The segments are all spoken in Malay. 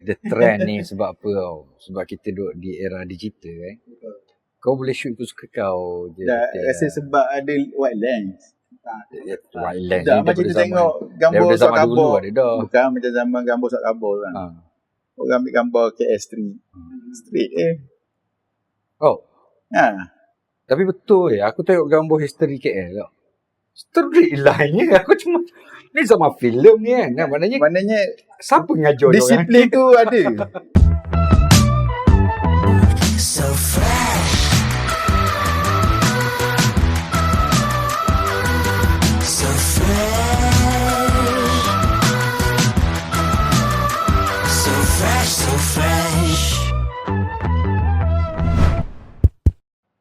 The trend ni sebab apa tau? Sebab kita duduk di era digital Kau boleh shoot suka kau je. Rasa sebab ada wide lens. Wide lens tak, macam kita tengok gambar suat khabar. Bukan macam zaman gambar suat khabar kan. Orang ambil gambar KS3. Straight Oh. Tapi betul aku tengok gambar history KL tau. Straight line aku cuma ni sama filem ni kan. Maknanya siapa ngajar dia orang? Disiplin tu ada. So fresh. So fresh. So fresh, so fresh.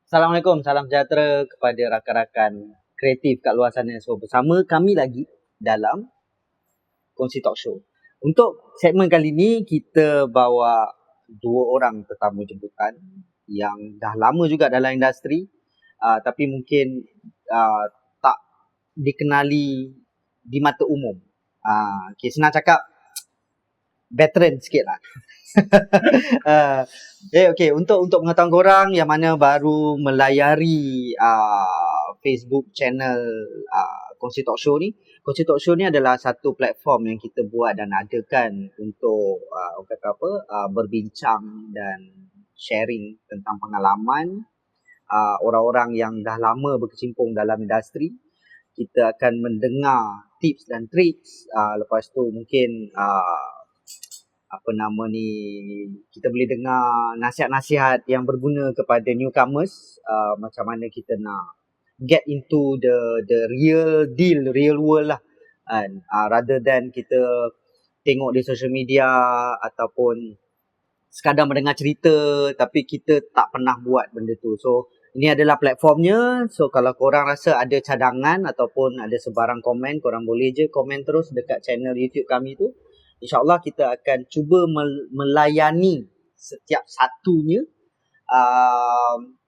Assalamualaikum, salam sejahtera kepada rakan-rakan kreatif kat luar sana. So bersama kami lagi dalam Kongsi Talk Show. Untuk segmen kali ni kita bawa dua orang tetamu jemputan yang dah lama juga dalam industri, tapi mungkin tak dikenali di mata umum. Senang cakap veteran sikit lah. Untuk pengetahuan korang yang mana baru melayari Facebook channel Kongsi Talk Show ni. Kongsi Talk Show ni adalah satu platform yang kita buat dan adakan untuk berbincang dan sharing tentang pengalaman orang-orang yang dah lama berkecimpung dalam industri. Kita akan mendengar tips dan tricks, lepas tu mungkin kita boleh dengar nasihat-nasihat yang berguna kepada newcomers, macam mana kita nak get into the real deal, real world lah kan, rather than kita tengok di social media ataupun sekadar mendengar cerita tapi kita tak pernah buat benda tu. So ini adalah platformnya. So kalau korang rasa ada cadangan ataupun ada sebarang komen, korang boleh je komen terus dekat channel YouTube kami tu. InsyaAllah kita akan cuba melayani setiap satunya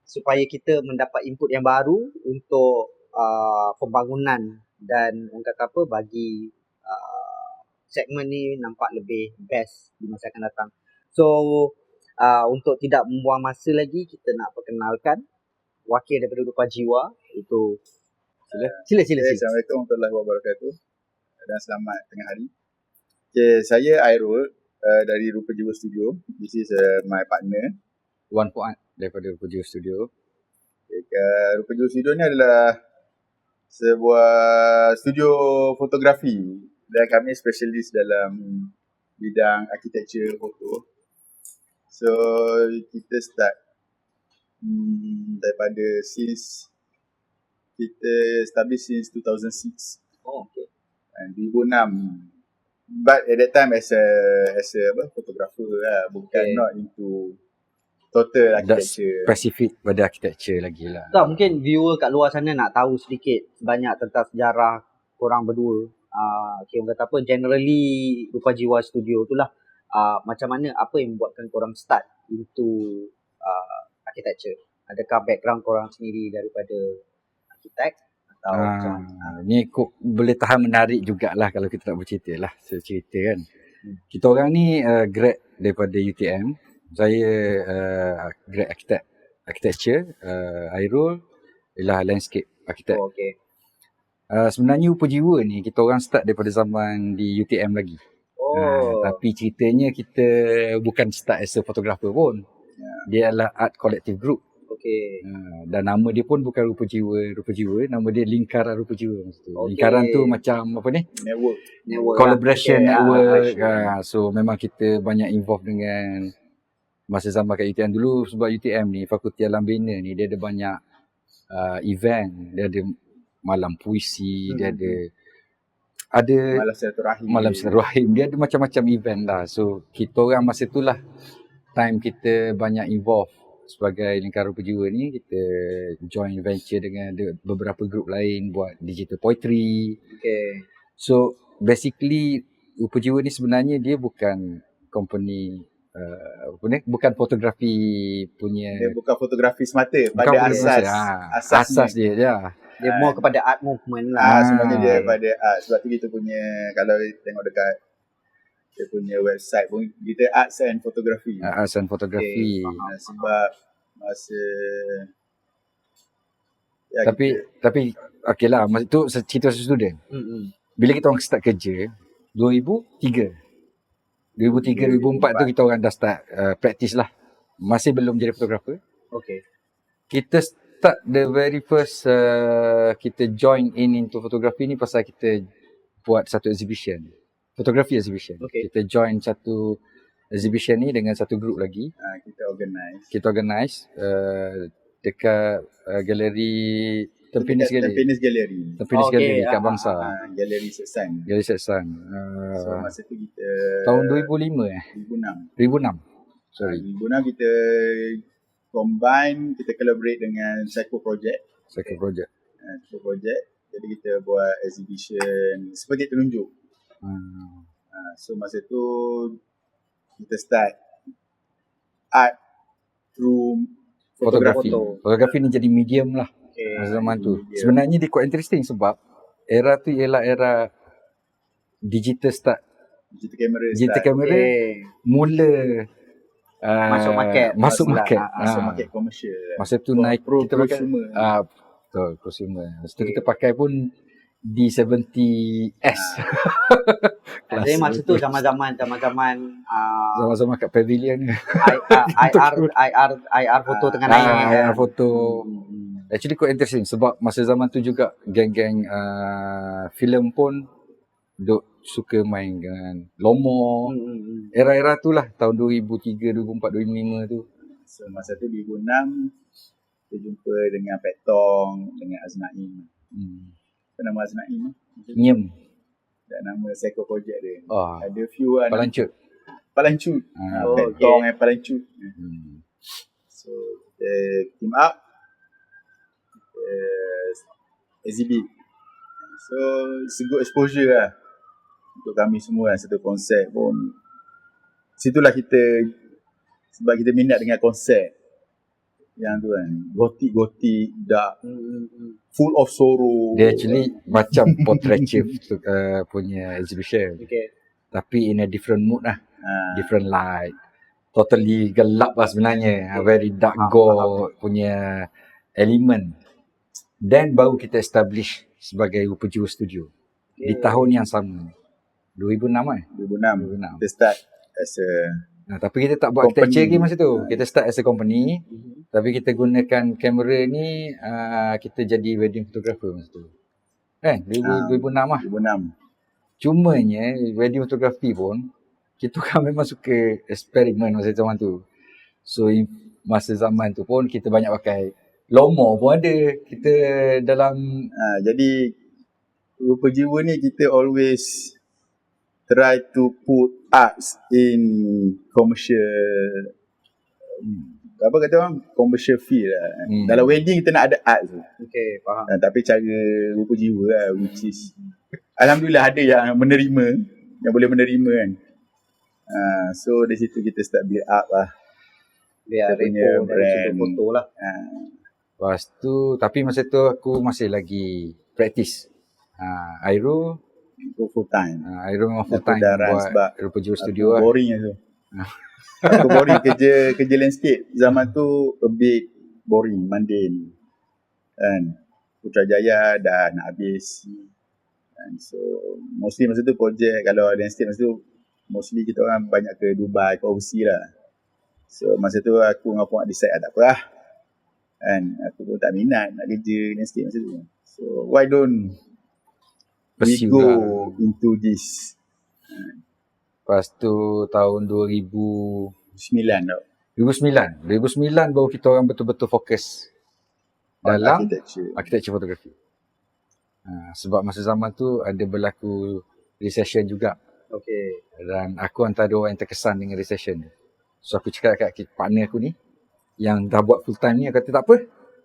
supaya kita mendapat input yang baru untuk pembangunan dan bagi segmen ni nampak lebih best di masa akan datang. So untuk tidak membuang masa lagi, kita nak perkenalkan wakil daripada Rupa Jiwa, itu sila. Assalamualaikum warahmatullahi wabarakatuh dan selamat tengah hari. Saya Airul dari Rupa Jiwa Studio. This is my partner Wan Fuad daripada Rupa Jiwa Studio. Rupa Jiwa Studio ni adalah sebuah studio fotografi dan kami spesialis dalam bidang architecture foto. So kita start daripada kita establish since 2006. Okay. And 2006. But at that time as a photographer lah, bukan not into total architecture. Spesifik pada architecture lagi lah. Tak, mungkin viewer kat luar sana nak tahu sedikit banyak tentang sejarah korang berdua. Generally Rupa Jiwa Studio tu lah, macam mana, apa yang membuatkan korang start into architecture? Adakah background korang sendiri daripada arkitek? Ni boleh tahan menarik jugalah kalau kita nak bercerita lah. Cerita kan. Kita orang ni grad daripada UTM. Saya grad architecture. Airul ialah landscape architect. Okay. Sebenarnya Rupa Jiwa ni kita orang start daripada zaman di UTM lagi. Tapi ceritanya kita bukan start as a photographer pun. Dia adalah art collective group. Okay. Dan nama dia pun bukan Rupa Jiwa, nama dia Lingkaran Rupa Jiwa. Lingkaran tu macam apa ni? Network collaboration network. So memang kita banyak involved dengan masa zaman kat UTM dulu, sebab UTM ni Fakulti Alam Bina ni dia ada banyak event, dia ada malam puisi, dia ada malam silaturahim, dia ada macam-macam event lah. So kita orang masa itulah time kita banyak involved sebagai Lingkaran Rupa Jiwa ni. Kita join venture dengan beberapa grup lain buat digital poetry. Okay. So basically Rupa Jiwa ni sebenarnya dia bukan company bukan fotografi punya. Dia bukan fotografi semata pada asas dia je. Dia more kepada art movement lah. Sebenarnya dia pada art. Sebab tu kita punya, kalau tengok dekat Dia punya website pun kita Arts and Photography. Arts and Photography. Sebab masa ya, Tapi okey lah, masa tu cerita student. Bila kita orang start kerja 2003 2004 tu kita orang dah start practice lah. Masih belum jadi fotografer. Okay. Kita start the very first kita join into fotografi ni pasal kita buat satu exhibition. Fotografi exhibition. Okay. Kita join satu exhibition ni dengan satu group lagi. kita organize Dekat galeri Tampines Gallery. Tampines Gallery. Tampines Okay, Gallery kat Bangsa. Galeri Seksan. Galeri Seksan. So masa tu kita Tahun 2005 2006. Sorry. 2006 kita combine, kita collaborate dengan Psycho Project. Second project. Psycho Project. Jadi kita buat exhibition seperti penunjuk. So masa tu kita start art through Fotografi. fotografi. Fotografi ni jadi medium lah Okay. masa zaman tu. Medium. Sebenarnya dia quite interesting sebab era tu ialah era digital start. Digital kamera Okay. mula Masuk market. Masuk market. Masuk market komersial. Masa tu naik kita pakai prosumer. betul prosumer. Masa tu kita pakai pun D70S. Jadi masa tu zaman-zaman Sama-sama kat pavilion ni. IR foto tengah naik. IR foto. Actually quite interesting sebab masa zaman tu juga geng-geng filem pun duk suka main dengan Lomo. Era-era tu lah tahun 2003, 2004, 2005 tu. So masa tu 2006 kita jumpa dengan Petong, dengan Aznaim. Apa nama Aznaim? Nyem. Dan nama Psycho Project dia. Ah, Ada few Palancut. Palancut. Ah, Petong and Palancut. So kita team up, kita exhibit. So it's a good exposure lah untuk kami semua lah. Satu konsep pun situlah kita, sebab kita minat dengan konsep yang tu kan, gotik dark, full of sorrow. Dia actually macam portraiture punya exhibition. Okay. Tapi in a different mood lah. Different light. Totally gelap lah sebenarnya. Very dark gore punya element. Then baru kita establish sebagai Rupa Jiwa Studio. Di tahun yang sama. 2006 2006 kita start as a tapi kita tak buat company. architecture lagi masa tu. Kita start as a company. Tapi kita gunakan kamera ni kita jadi wedding photographer masa tu. 2006 lah. 2006. Cumanya wedding photography pun kita kan memang suka eksperimen masa zaman tu. So masa zaman tu pun kita banyak pakai Lomo pun ada. Kita dalam Jadi Rupa Jiwa ni kita always try to put arts in commercial, apa kata orang, commercial feel lah. Dalam wedding kita nak ada art tu. Okay, faham. Tapi cara Rupa Jiwa lah, which is alhamdulillah ada yang menerima, yang boleh menerima kan. So dari situ kita start build up lah. Biar Kita punya repo dari sudut brand. foto lah. lepas tu tapi masa tu aku masih lagi practice. Airo Go full time. Airo memang full Aku time dah run buat sebab Rupa Jiwa Studio Aku lah. boring lah tu. Aku boring kerja landscape. Zaman tu a bit boring, mundane. Kan. Putrajaya dah nak habis. And so mostly masa tu projek, kalau landscape masa tu mostly kita orang banyak ke Dubai, ke overseas lah. So masa tu aku dengan Puan decide tak apa lah. Kan. Aku pun tak minat nak kerja landscape masa tu. So why don't we Pursue go lah. into this Lepas tu tahun 9 tau. 2009 baru kita orang betul-betul fokus dalam architecture fotografi. Sebab masa zaman tu ada berlaku recession juga. Okay. Dan aku antara orang yang terkesan dengan recession. So aku cakap kat partner aku ni yang dah buat full time ni, aku kata tak apa,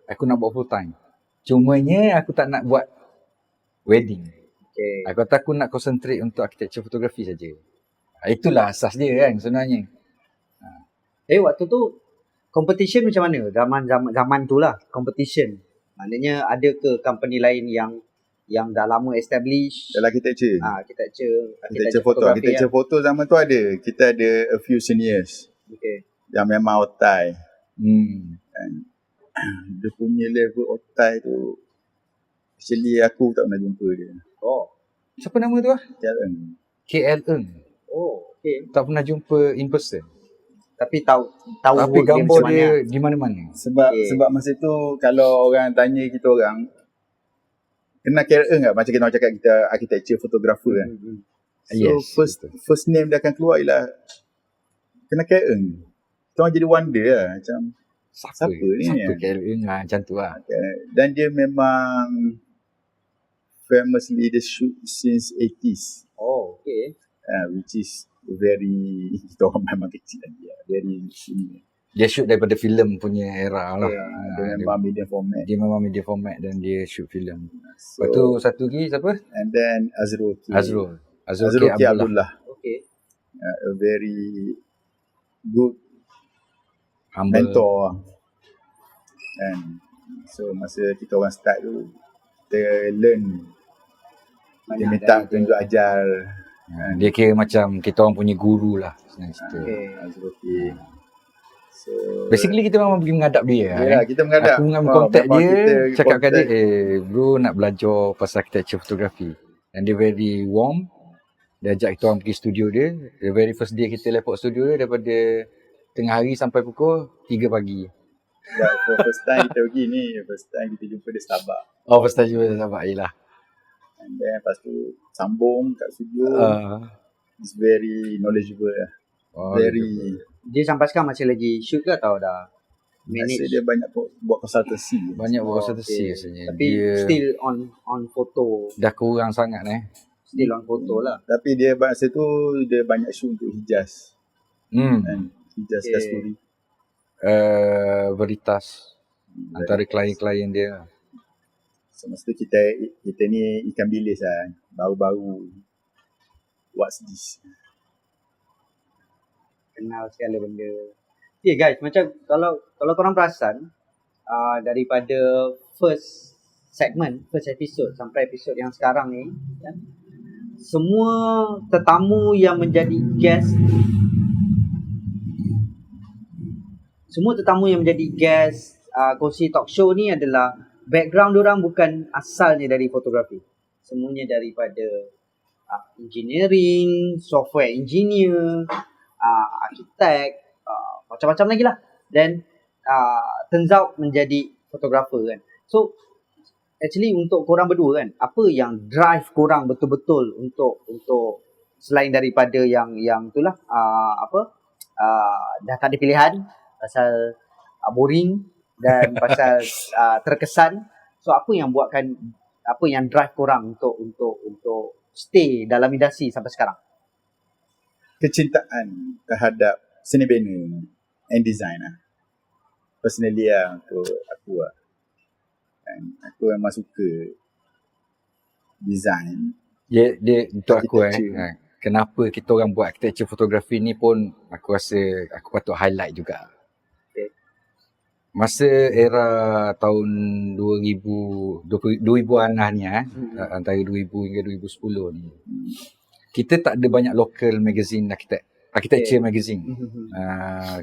aku nak buat full time. Cumanya aku tak nak buat wedding. Okay. Aku kata aku nak concentrate untuk architecture fotografi saja. Itulah asas dia kan sebenarnya. Waktu tu competition macam mana? Zaman tu lah competition. Maknanya ada ke company lain yang yang dah lama establish Dalam architecture. architecture foto. fotografi Architecture foto zaman tu ada. Kita ada a few seniors Okay. yang memang otai. Dia punya level otai tu, actually aku tak pernah jumpa dia. Oh. Siapa nama tu? KLM. KL Eng. Oh, okay. Tak pernah jumpa in person. Tapi tahu Tapi work dia gambar macam mana. dia di mana-mana. Sebab masa tu kalau orang tanya kita orang, kenal KLM tak? Macam kita orang cakap kita architecture photographer kan. So Yes, first name dia akan keluar ialah kenal KLM. Kita orang jadi wonder lah macam siapa ni? Siapa KL Eng lah, macam tu lah. Dan dia memang famously dia shoot since 80s. Oh, okay. Which is very, kita orang memang kecil lagi lah. Very senior. Dia shoot daripada filem punya era lah. Dia memang medium format. Dia memang media format dan dia shoot filem. So, Lepas tu satu lagi siapa? and then Azrul K. Azrul Azrul K. Abdullah. Okay. A very good Humble. mentor. And so masa kita orang start tu, kita learn. Dia Banyak minta dari tunjuk ajar. Dia kira macam kita orang punya guru lah senang cerita. Okay. Azrul K. So Basically kita memang pergi menghadap dia. ya, kita menghadap. Aku dengan contact memang dia, kita cakap kat dia, contact. bro nak belajar pasal architecture fotografi. And dia very warm. Dia ajak kita orang pergi studio dia. The very first day kita lepak studio dia daripada tengah hari sampai pukul 3 pagi. Ya, for first time kita pergi ni, first time kita jumpa dia Starbucks. Oh, first time jumpa sahabat yelah. And then lepas tu sambung kat studio. It's very knowledgeable lah. Very, Dia sampai sekarang masih lagi shoot ke atau dah rasa manage? dia banyak buat consultancy. banyak buat konsultasi Okay. rasanya. Tapi Dia still on photo. dah kurang sangat Still on photo lah. Tapi dia masa tu dia banyak shoot untuk Hijaz. And Hijaz Okay. Kasturi. Veritas antara klien-klien dia. So masa tu kita ni ikan bilis lah. Baru-baru. What's this? Kenal segala benda. Okay guys, macam kalau korang perasan daripada first segment, first episode sampai episode yang sekarang ni kan, semua tetamu yang menjadi guest kongsi talk show ni adalah background diorang bukan asalnya dari fotografi. Semuanya daripada engineering, software engineer, arkitek, macam-macam lagi lah. Then turns out menjadi fotografer kan. So actually untuk korang berdua kan, apa yang drive korang betul-betul untuk selain daripada yang itulah dah tak ada pilihan pasal boring dan pasal terkesan. So apa yang drive korang untuk stay dalam industri sampai sekarang? Kecintaan terhadap seni bina and design lah. Personally lah untuk aku lah. Dan aku memang suka design. Dia untuk aku Architecture. kenapa kita orang buat architecture fotografi ni pun aku rasa aku patut highlight juga. Okay. Masa era tahun 2000-an ni antara 2000 hingga 2010 ni. Kita tak ada banyak local magazine architecture magazine.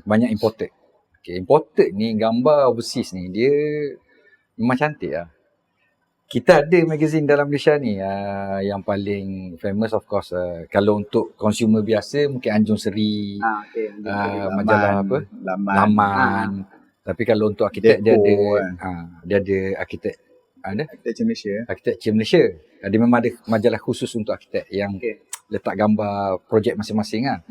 Banyak imported. Okay, imported ni gambar overseas ni dia memang cantik lah. Kita ada magazine dalam Malaysia ni yang paling famous of course kalau untuk consumer biasa mungkin Anjung Seri, majalah apa? Laman. Tapi kalau untuk arkitek dia ada arkitek Architecture Malaysia. Architecture Malaysia. Dia memang ada majalah khusus untuk arkitek yang letak gambar projek masing-masing lah.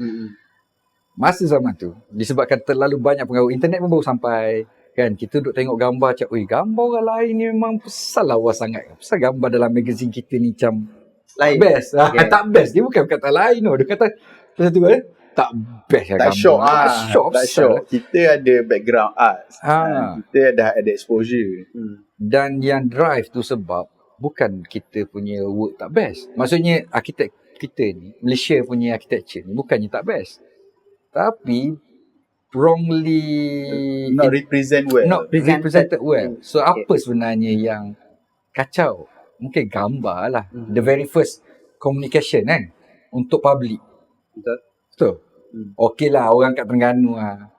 Masa zaman tu disebabkan terlalu banyak pengaruh internet pun baru sampai kan, kita duduk tengok gambar macam, gambar orang lain ni memang besar lawa sangat. Pasal gambar dalam magazine kita ni macam Lain. best. Tak best. Dia bukan kata lain tau. Dia kata pasal tu tak best lah Tak gambar. syok lah. Tak besar. syok. Kita ada background arts. Kita ada exposure. Dan yang drive tu sebab bukan kita punya work tak best. Maksudnya arkitek kita ni, Malaysia punya architecture ni bukannya tak best. Tapi wrongly Not represented well. represented well. So apa sebenarnya yang kacau mungkin gambar lah. The very first communication kan untuk public. Betul. Okey lah orang kat Terengganu lah.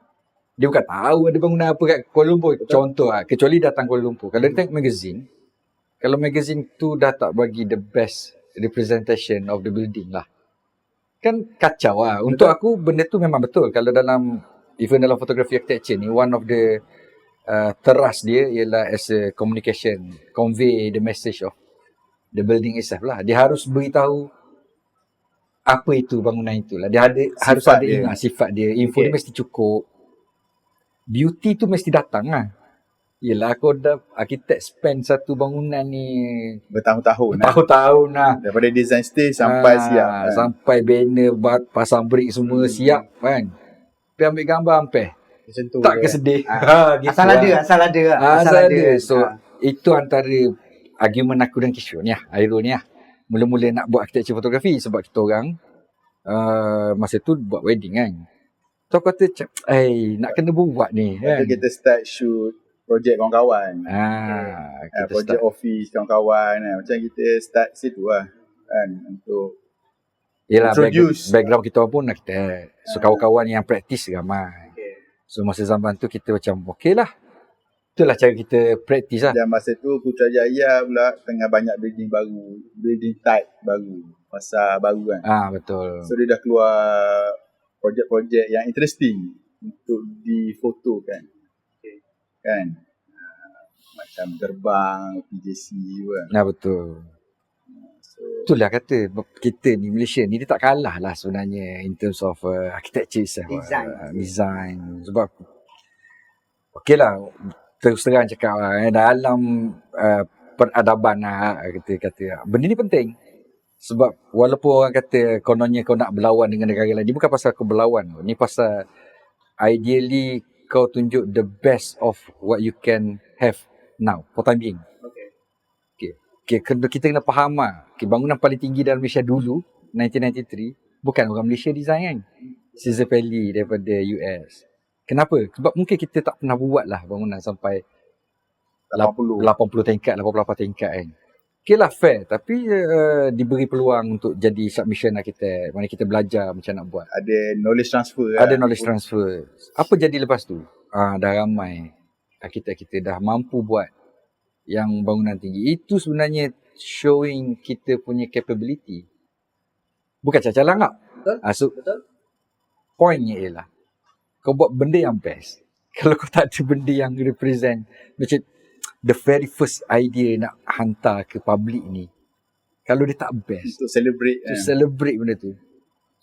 Dia bukan tahu ada bangunan apa kat Kuala Lumpur. Contoh lah, kecuali datang Kuala Lumpur. Kalau dia tengok magazine, kalau magazine tu dah tak bagi the best representation of the building lah. Kan kacau lah. Untuk aku benda tu memang betul. Kalau even dalam fotografi architecture ni, one of the teras dia ialah as a communication, convey the message of the building itself lah. Dia harus beritahu apa itu bangunan itulah. Dia harus ada sifat dia. Info dia mesti cukup. Beauty tu mesti datang lah. Yelah aku dah arkitek spend satu bangunan ni bertahun-tahun lah. Daripada design stage sampai siap kan. Sampai banner, pasang brick semua siap kan. Pergi ambil gambar sampai. Tak kesedih. Gitu asal ada. So itu antara argument aku dan Kishore ni lah. Aero ni lah. Mula-mula nak buat architecture fotografi sebab kita orang masa tu buat wedding kan. So aku kata nak kena buat ni kan. Kita start shoot projek kawan-kawan. Projek office kawan-kawan kan. Macam kita start situ lah kan untuk yelah background kita pun arkitek. So kawan-kawan yang praktis ramai. So masa zaman tu kita macam okey lah. Itulah cara kita praktis lah. Dan masa tu Putrajaya pula tengah banyak building baru. Building type baru. Pasar baru kan. Betul. So dia dah keluar projek-projek yang interesting untuk difotokan. Kan. Macam gerbang, PJC kan. Betul. Itulah kata kita ni Malaysia ni dia tak kalah lah sebenarnya in terms of architecture itself. Design. Sebab okey lah terus terang cakap dalam peradaban lah kata benda ni penting. Sebab walaupun orang kata kononnya kau nak berlawan dengan negara lain, dia bukan pasal kau berlawan. Ni pasal ideally kau tunjuk the best of what you can have now for time being. Okay, kita kena faham lah. Bangunan paling tinggi dalam Malaysia dulu, 1993, bukan orang Malaysia design kan. Caesar Valley daripada US. Kenapa? Sebab mungkin kita tak pernah buat lah bangunan sampai 80 tingkat, 88 tingkat kan. Okay lah fair. Tapi diberi peluang untuk jadi submission arkitek. Mana kita belajar macam nak buat. Ada knowledge transfer. Ada knowledge transfer. Apa jadi lepas tu? Dah ramai arkitek kita dah mampu buat yang bangunan tinggi. Itu sebenarnya showing kita punya capability. Bukan cacalang tak? Betul. Pointnya ialah kau buat benda yang best. Kalau kau tak ada benda yang represent macam the very first idea nak hantar ke public ni, kalau dia tak best untuk celebrate benda tu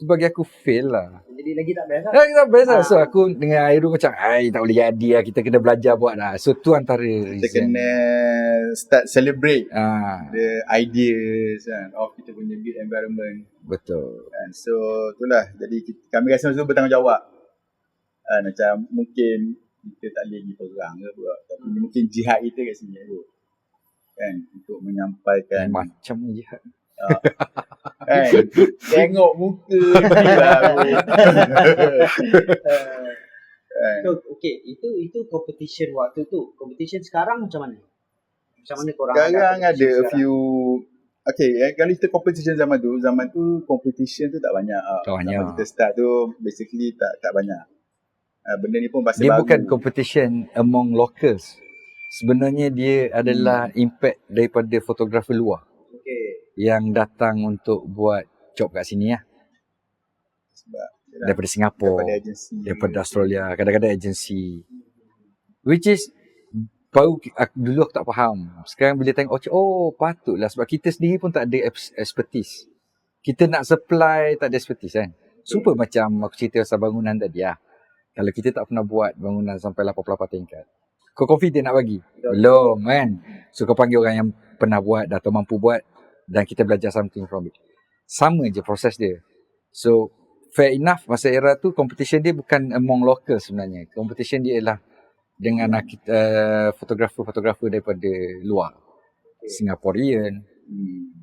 bagi aku fail lah. Jadi lagi tak best lah. Tak best lah. So aku dengan Aero macam tak boleh jadi lah. Kita kena belajar buat lah. So tu antara reason. Kita kena start celebrate the ideas of kita punya build environment. Betul. So itulah. Jadi kami rasa masa tu bertanggungjawab. Macam mungkin kita tak boleh pergi perang ke pula. Tapi mungkin jihad kita kat sini tu. Kan? Untuk menyampaikan. Macam jihad. Tengok muka ni lah. Okay, itu competition waktu tu. Competition sekarang macam mana? Macam mana korang sekarang ada a few. Okay, kalau kita competition zaman tu competition tu tak banyak. Zaman kita start tu basically tak banyak. Benda ni pun bahasa dia baru. Bukan competition among locals. Sebenarnya dia adalah impact daripada fotografer luar. Yang datang untuk buat job kat sini lah. Sebab daripada Singapura, daripada Australia, kadang-kadang agensi. Which is baru dulu aku tak faham. Sekarang bila tengok patutlah sebab kita sendiri pun tak ada expertise. Kita nak supply tak ada expertise kan. Super macam aku cerita pasal bangunan tadi lah. Kalau kita tak pernah buat bangunan sampai 88 tingkat, kau confident nak bagi? Belum kan. So kau panggil orang yang pernah buat, dah tahu mampu buat, dan kita belajar something from it. Sama je proses dia. So fair enough masa era tu competition dia bukan among local sebenarnya. Competition dia ialah dengan fotografer-fotografer daripada luar. Singaporean,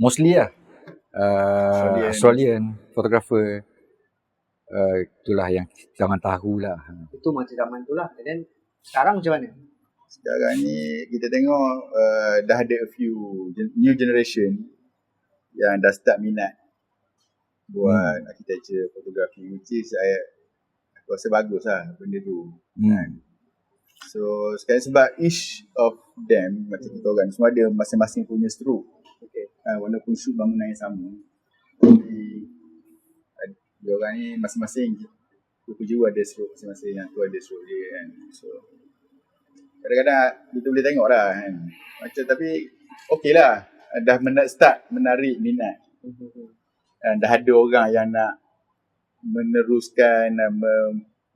mostly lah. Australian fotografer. Itulah yang jangan tahulah. Itu macam zaman tu lah. Dan sekarang macam mana? Sekarang ni kita tengok dah ada a few new generation yang dah start minat buat architecture, fotografi, which is aku rasa bagus lah benda tu. So sekarang sebab each of them macam kita orang semua ada masing-masing punya stroke. Walaupun shoot bangunan yang sama, tapi dia orang ni masing-masing jiwa ada stroke masing-masing, yang tu ada stroke dia kan. So kadang-kadang kita boleh tengok lah kan. Macam tapi okey lah, dah start menarik minat. Dah ada orang yang nak meneruskan,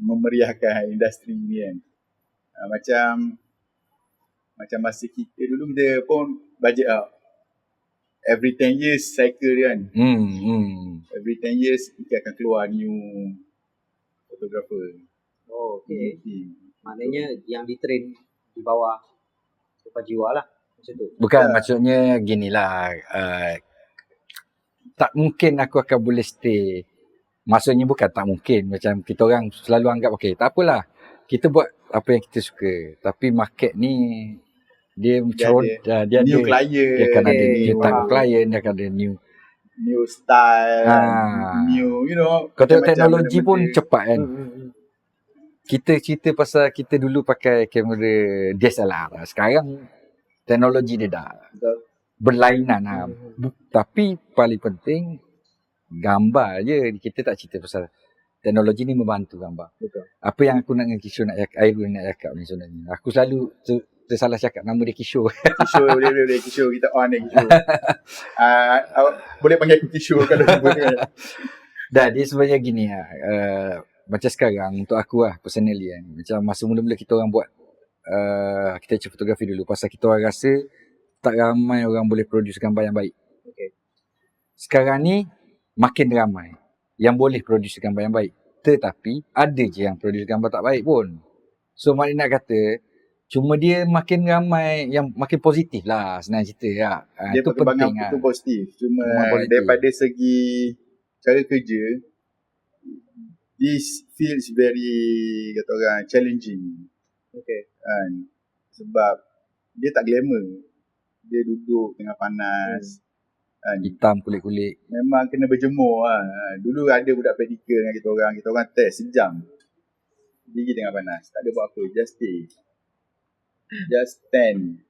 memeriahkan industri ni kan. Macam masa kita dulu, kita pun budget out. Every 10 years cycle dia kan. Every 10 years kita akan keluar new photographer. Oh, okay. Maknanya yang ditrain di bawah Rupa Jiwa lah. Macam tu. Bukan, maksudnya ginilah. Tak mungkin aku akan boleh stay. Maksudnya bukan tak mungkin. Macam kita orang selalu anggap, okay, tak apalah. Kita buat apa yang kita suka. Tapi market ni, dia ada new client. Dia akan ada new type of client. Dia akan ada new style. New, you know. Kau tengok teknologi pun cepat kan. Kita cerita pasal kita dulu pakai kamera DSLR. Sekarang teknologi dia dah berlainan lah. Tapi paling penting gambar je. Kita tak cerita pasal teknologi ni membantu gambar. Betul. Apa yang aku nak dengan Kishore Airul nak cakap ni sebenarnya. Aku selalu tersalah cakap nama dia Kishore. Kishore, boleh Kishore, kita on dia Kishore. Boleh panggil aku Kishore kalau jumpa dia. Dah, dia sebenarnya gini lah. Macam sekarang untuk aku lah personally kan. Macam masa mula-mula kita orang buat architecture fotografi dulu. Pasal kita orang rasa tak ramai orang boleh produce gambar yang baik. Sekarang ni makin ramai yang boleh produce gambar yang baik. Tetapi ada je yang produce gambar tak baik pun. So maknanya nak kata cuma dia makin ramai yang makin positif lah senang cerita lah. Dia Itu penting lah. Itu positif. Cuma Positif. daripada segi cara kerja, this feels very, kata orang, challenging. Sebab dia tak glamour. Dia duduk tengah panas. Hitam kulit-kulit. Memang kena berjemur lah. Dulu ada budak praktikal dengan kita orang test sejam. Pergi tengah panas. Tak ada buat apa, just stay. Just stand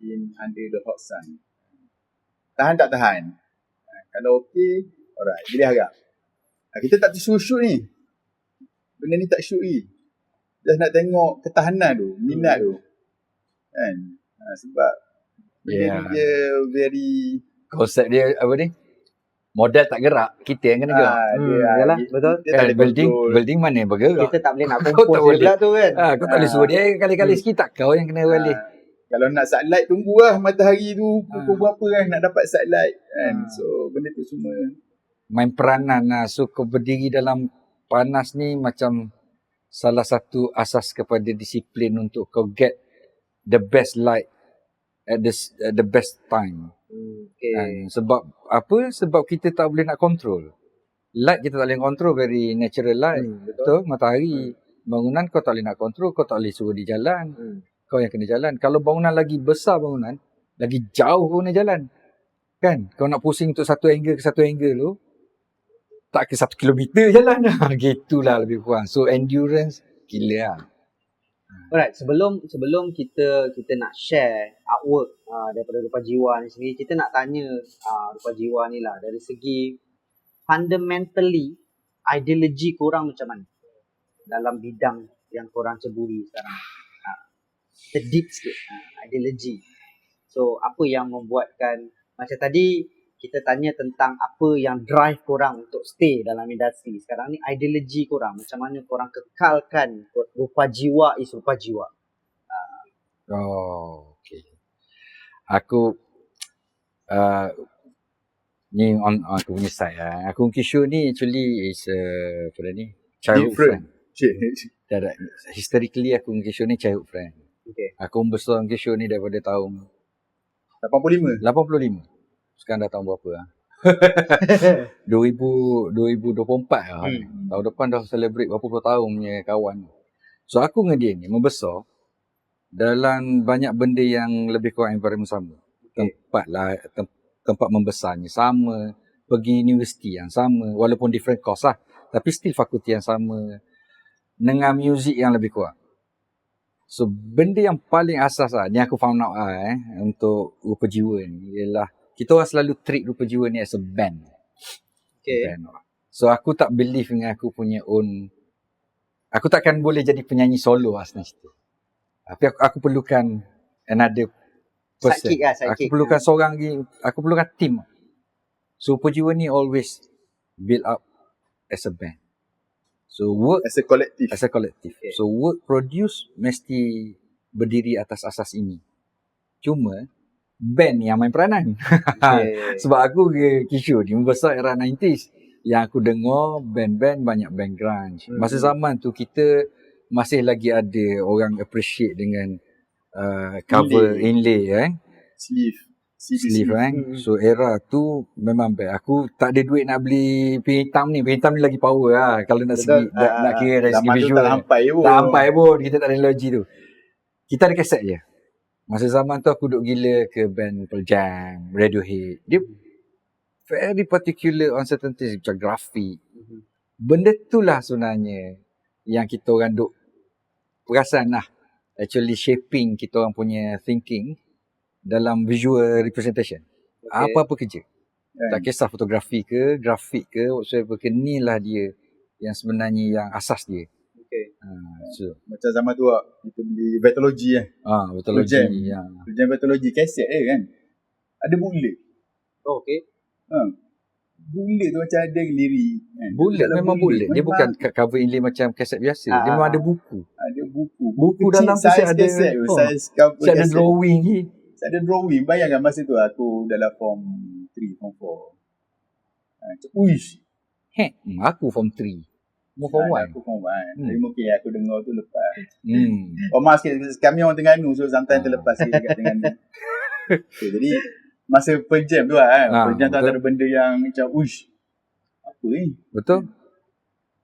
in under the hot sun. Tahan tak tahan? Kalau okey, alright, boleh harap. Kita tak suruh shoot ni. Benda ni tak shoot ni. Just nak tengok ketahanan tu, minat tu. Kan? Sebab benda ni dia very... Konsep dia apa ni? Model tak gerak, kita yang kena gerak. Yalah, betul. Building mana yang bergerak? Kita tak boleh nak Kau tak kompos boleh. pula tu kan. Kau tak boleh suruh dia kali-kali sikit, tak kau yang kena balik. Kalau nak sunlight, tunggulah matahari tu pukul berapa kan nak dapat sunlight kan. So benda tu semua Main peranan lah. So kau berdiri dalam panas ni macam salah satu asas kepada disiplin untuk kau get the best light at the best time. Sebab apa? Sebab kita tak boleh nak control. Light kita tak boleh control, very natural light. Betul? Matahari. Bangunan kau tak boleh nak control, kau tak boleh suruh dia jalan. Kau yang kena jalan. Kalau bangunan lagi besar bangunan, lagi jauh kau kena jalan. Kan? Kau nak pusing untuk satu angle ke satu angle tu, tak ke 1 kilometer jalan lah. Gitulah lebih kurang. So endurance gila lah. Alright, sebelum kita nak share artwork daripada Rupa Jiwa ni sendiri, kita nak tanya Rupa Jiwa ni lah dari segi fundamentally ideologi korang macam mana dalam bidang yang korang ceburi sekarang. Kita deep sikit ideologi. So apa yang membuatkan, macam tadi kita tanya tentang apa yang drive korang untuk stay dalam industri. Sekarang ni ideologi korang. Macam mana korang kekalkan Rupa Jiwa is Rupa Jiwa. Okay. Aku ni on aku punya side lah. Aku Kishore ni actually is apa ni? Childhood friend. Historically aku Kishore ni childhood friend. Aku besar Kishore ni daripada tahun 85. Sekarang dah tahun berapa lah? 2024 lah. Tahun depan dah celebrate berapa puluh tahun punya kawan. So aku dengan dia ni membesar dalam banyak benda yang lebih kurang environment sama. Tempat lah, tempat membesarnya sama, pergi universiti yang sama, walaupun different course lah. Tapi still fakulti yang sama, dengan muzik yang lebih kurang. So, benda yang paling asas lah, ni aku found out lah untuk Rupa Jiwa ni, ialah kita orang selalu treat Rupa Jiwa ni as a band. Okay. Band. So, aku tak believe dengan aku punya own, aku takkan boleh jadi penyanyi solo lah sebenarnya cerita. Tapi aku perlukan another person. Sidekick lah, Aku sidekick. perlukan seorang lagi, aku perlukan team. So, Rupa Jiwa ni always build up as a band. So, work As a collective. as a collective. Okay. So work produce mesti berdiri atas asas ini. Cuma band yang main peranan. Okay. Sebab aku ke Kishore ni membesar era 90s. Yang aku dengar band-band banyak band grunge. Masa zaman tu kita masih lagi ada orang appreciate dengan cover inlay sleeve kan. So era tu memang best. Aku tak ada duit nak beli pin hitam ni. Pin hitam ni lagi power lah. Kalau nak segi, nak kira dari segi Zaman tu visual. tak sampai pun. Tak sampai pun. Kita tak ada teknologi tu. Kita ada kaset je. Masa zaman tu aku duduk gila ke band Pearl Jam, Radiohead. Dia very particular on certain things macam grafik. Benda tu lah sebenarnya yang kita orang duk perasan lah. Actually shaping kita orang punya thinking dalam visual representation. Okay. Apa-apa kerja. Tak kisah fotografi ke, grafik ke, whatsoever ke, ni lah dia yang sebenarnya yang asas dia. Okay. So, Macam zaman tu kita beli Betology betul Pearl Jam. lagi. Pearl Jam Betology kaset kan. Ada bootleg. Oh, okay. Bootleg tu macam ada lirik kan. Bullet Dalam memang bullet. Dia memang bukan cover inlay macam kaset biasa. Dia memang ada buku. ada buku. Buku Kecil, dalam tu size saya ada- kaset tu, oh. size cover Saya ada kaset. drawing ni. Saya ada drawing. Bayangkan masa tu aku dalam form 3, form 4. Macam, uish. Aku form 3. Mu form 1. Aku form 1. Hmm. Tapi mungkin aku dengar tu lepas. Hmm. Maaf sikit, kami orang Terengganu, so sometimes terlepas sikit dekat Terengganu. Okay, jadi masa Pearl Jam tu Pearl Jam tu betul. antara benda yang macam uish. Apa ni? Betul?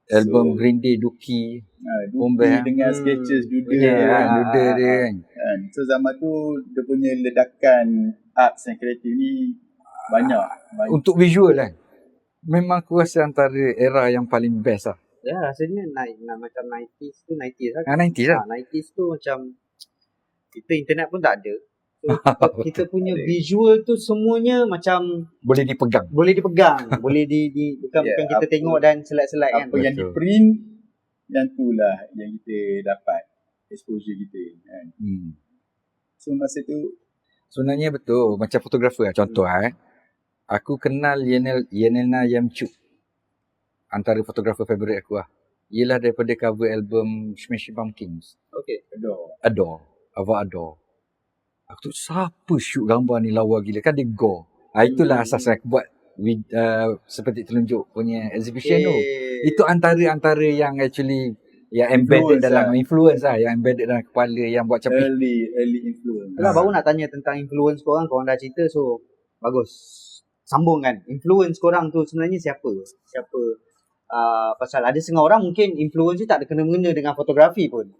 Album Green Day, Dookie. Bombay, Duki dengan sketches doodle Doodle dia kan. kan. So zaman tu dia punya ledakan arts and kreatif ni banyak. Untuk visual kan. Memang aku rasa antara era yang paling best lah. Ya, rasanya macam 90s tu 90s lah. 90s lah. 90s tu macam kita internet pun tak ada. So, kita punya visual tu semuanya macam Boleh dipegang. boleh dipegang, boleh bukan kita apa- tengok dan select-select kan. Apa yang di Betul. print yang itulah yang kita dapat exposure kita kan. So masa tu Sebenarnya betul. Macam fotografer lah. Contoh aku kenal Yenelna Yamchuk. Antara fotografer favourite aku lah. Ialah daripada cover album Smashing Pumpkins. Okay. Adore. Ava Adore. Aku tu siapa shoot gambar ni lawa gila. Kan dia gore. Itulah asas aku buat seperti telunjuk punya exhibition tu. Itu antara yang actually yang embedded Influence dalam lah. influence lah. Yang embedded dalam kepala. Yang buat macam early influence. Itulah baru nak tanya tentang influence korang dah cerita, so bagus. Sambung kan. Influence korang tu sebenarnya siapa? Pasal ada setengah orang mungkin influence dia tak ada kena-mengena dengan fotografi pun.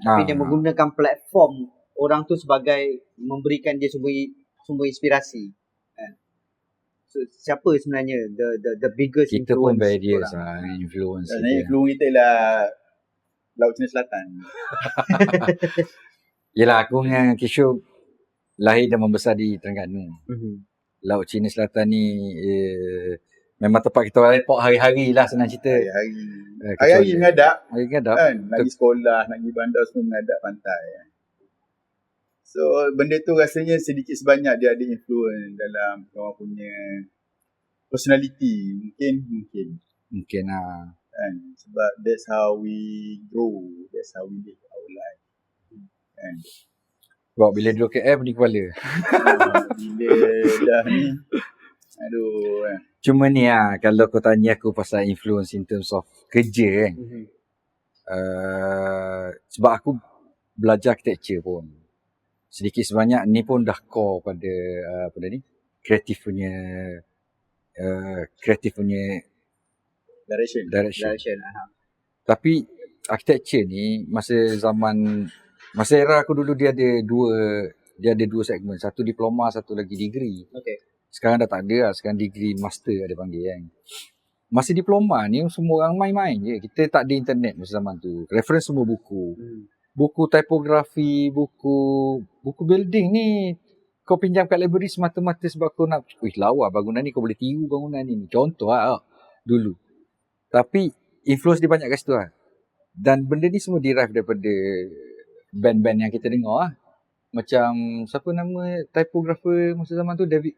Tapi dia menggunakan platform orang tu sebagai memberikan dia sumber inspirasi. So siapa sebenarnya the biggest kita pun influence various korang? lah influence Sebenarnya kita. influence kita lah Laut Cina Selatan. Yelah aku dengan Kishore lahir dan membesar di Terengganu. Mhm. Laut Cina Selatan ni memang tempat kita orang report hari-hari lah senang cerita. Hari-hari mengadap Hari ngadap. kan. Nak pergi sekolah, nak pergi bandar semua mengadap pantai. So benda tu rasanya sedikit sebanyak dia ada influence dalam orang punya personality. Mungkin lah. Kan. Sebab that's how we grow. That's how we live our life. Kan. Sebab bila duduk KL pening kepala. Bila dah ni aduh. Cuma ni lah kalau kau tanya aku pasal influence in terms of kerja kan. Sebab aku belajar architecture pun. Sedikit sebanyak ni pun dah core pada kreatif punya Direction. direction. Direction. Tapi architecture ni masa zaman Masa era aku dulu dia ada dua segmen. Satu diploma, satu lagi degree. Okay. Sekarang dah tak ada lah. Sekarang degree master ada panggil kan. Masa diploma ni semua orang main-main je. Kita tak ada internet masa zaman tu. Reference semua buku. Buku typografi, buku building ni kau pinjam kat library semata-mata sebab kau nak, lawa bangunan ni, kau boleh tiru bangunan ni. Contoh lah dulu. Tapi influence dia banyak kat situ lah. Dan benda ni semua derive daripada band-band yang kita dengar lah. Macam siapa nama typographer masa zaman tu, David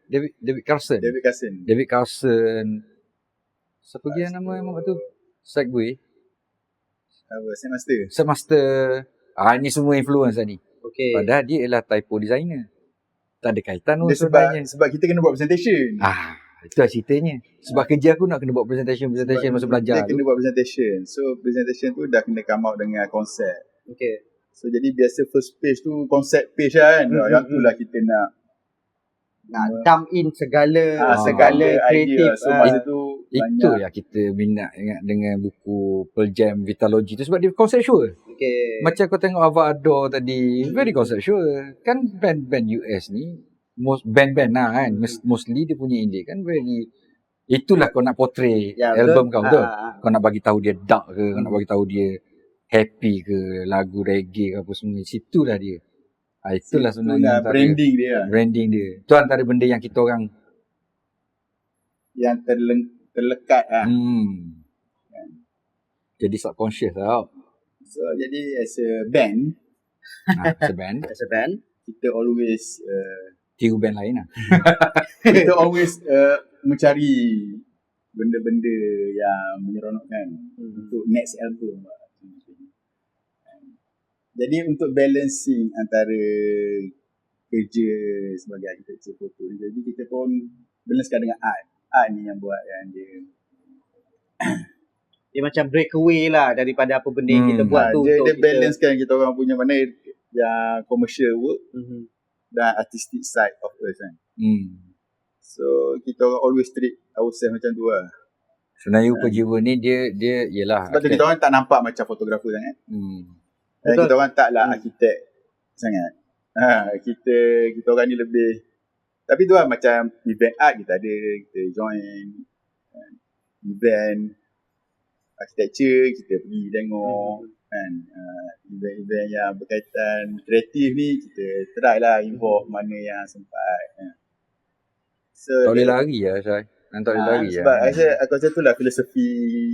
Carson. David Carson. Siapa lagi yang nama yang tu? Segway. Setmaster. Ni semua influence lah ni. Okay. Padahal dia ialah typo designer. Tak ada kaitan pun Dia sebenarnya. sebab kita kena buat presentation. Itulah ceritanya. Sebab kerja aku nak kena buat presentation masa belajar Dia kena buat presentation. So presentation tu dah kena come out dengan konsep. Okay. So jadi biasa first page tu konsep page lah kan. Yang tu lah kita nak dump in segala idea. kreatif. So masa tu itu banyak. yang kita minat dengan buku Pearl Jam Vitalogy tu sebab dia conceptual. Okay. Macam kau tengok Avado tadi, very conceptual. Kan band-band US ni, band-band lah kan, mostly dia punya indie kan very, itulah kau nak portray album kau betul. Kau nak bagi tahu dia dark ke, kau nak bagi tahu dia happy ke, lagu reggae ke apa semua, situlah dia. Itulah sebenarnya branding dia. Branding dia. Itu antara benda yang kita orang yang terlekat lah. Jadi subconscious lah. So jadi as a band, As a band, kita always tiru band lain lah. kita always mencari benda-benda yang menyeronokkan untuk next album. Jadi untuk balancing antara kerja sebagai architecture foto, jadi kita pun balancekan dengan art. Art ni yang buat yang dia macam breakaway lah daripada apa benda yang kita buat tu. Dia balancekan kita orang punya mana yang commercial work dan artistic side of us kan. So kita orang always treat ourselves macam tu lah. Sebenarnya Upajiwa ni dia ialah sebab kita orang tak nampak macam fotografer sangat. Dan kita orang taklah arkitek sangat. Kita orang ni lebih, tapi tu lah macam event art kita ada, kita join event architecture, kita pergi tengok kan, event-event yang berkaitan kreatif ni kita try lah involve mana yang sempat. So tak boleh lari lah Syai. Tak boleh lari sebab lah. aku rasa tu lah filosofi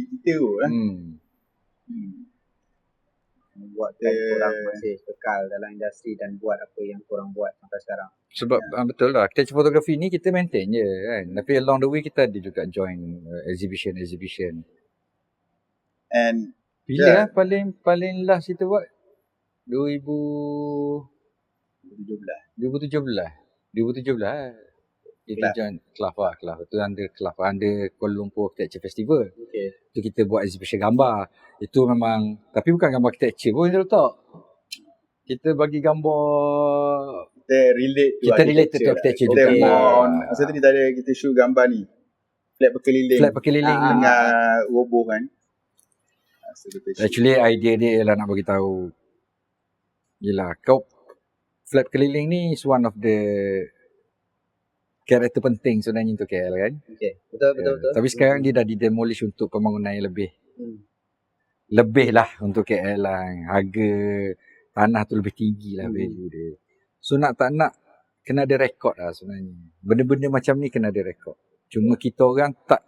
kita tu lah. Buat korang masih kekal dalam industri dan buat apa yang korang buat sampai sekarang. Sebab betul lah, architecture fotografi ni kita maintain je kan. Tapi along the way kita ada juga join exhibition. And bila paling last kita buat 2017 kita join Kelaf. Itu under Kuala Lumpur Architecture Festival. Itu kita buat exhibition gambar. Itu memang, tapi bukan gambar architecture pun kita letak. Kita bagi gambar, kita relate to architecture juga. Masa tu kita show gambar ni flat berkeliling dengan roboh kan. Actually idea dia ialah nak bagi tahu, kau flat keliling ni is one of the karakter penting sebenarnya untuk KL kan. Betul. Tapi sekarang dia dah di-demolish untuk pembangunan yang lebih lah untuk KL lah. Harga tanah tu lebih tinggi lah value dia. So nak tak nak kena ada rekod lah sebenarnya. Benda-benda macam ni kena ada rekod. Cuma kita orang tak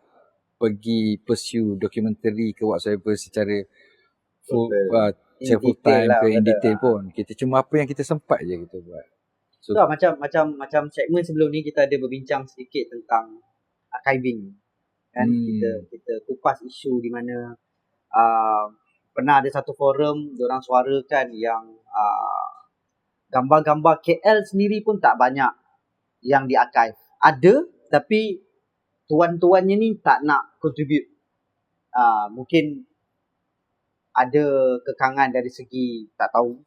pergi pursue documentary ke whatsoever secara full time ke in detail pun. Kita cuma apa yang kita sempat je kita buat. So macam segmen sebelum ni kita ada berbincang sedikit tentang archiving. Kan kita kupas isu di mana pernah ada satu forum diorang suarakan yang gambar-gambar KL sendiri pun tak banyak yang di-archive. Ada tapi tuan-tuannya ni tak nak contribute. Mungkin ada kekangan dari segi tak tahu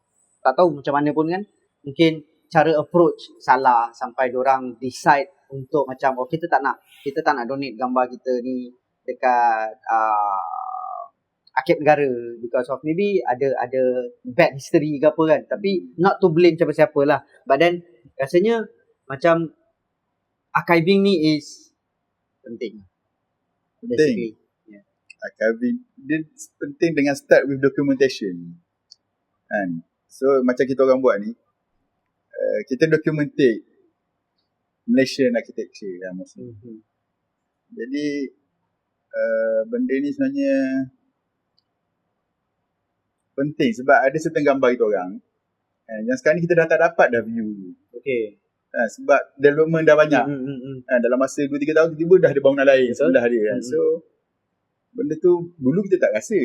macam mana pun kan. Mungkin cara approach salah sampai diorang decide untuk macam kita tak nak donate gambar kita ni dekat Arkib negara because of maybe ada bad history ke apa kan. Tapi not to blame siapa-siapa lah. But then rasanya macam archiving ni is penting. Basically. Yeah. Archiving dia penting dengan start with documentation. Kan? So macam kita orang buat ni, kita documentate Malaysian architecture lah maksudnya. Jadi benda ni sebenarnya penting sebab ada certain gambar kita orang yang sekarang ni kita dah tak dapat dah view. Okay. Sebab development dah banyak. Dalam masa 2-3 tahun tiba-tiba dah ada bangunan lain sebelah dia kan. So benda tu dulu kita tak rasa.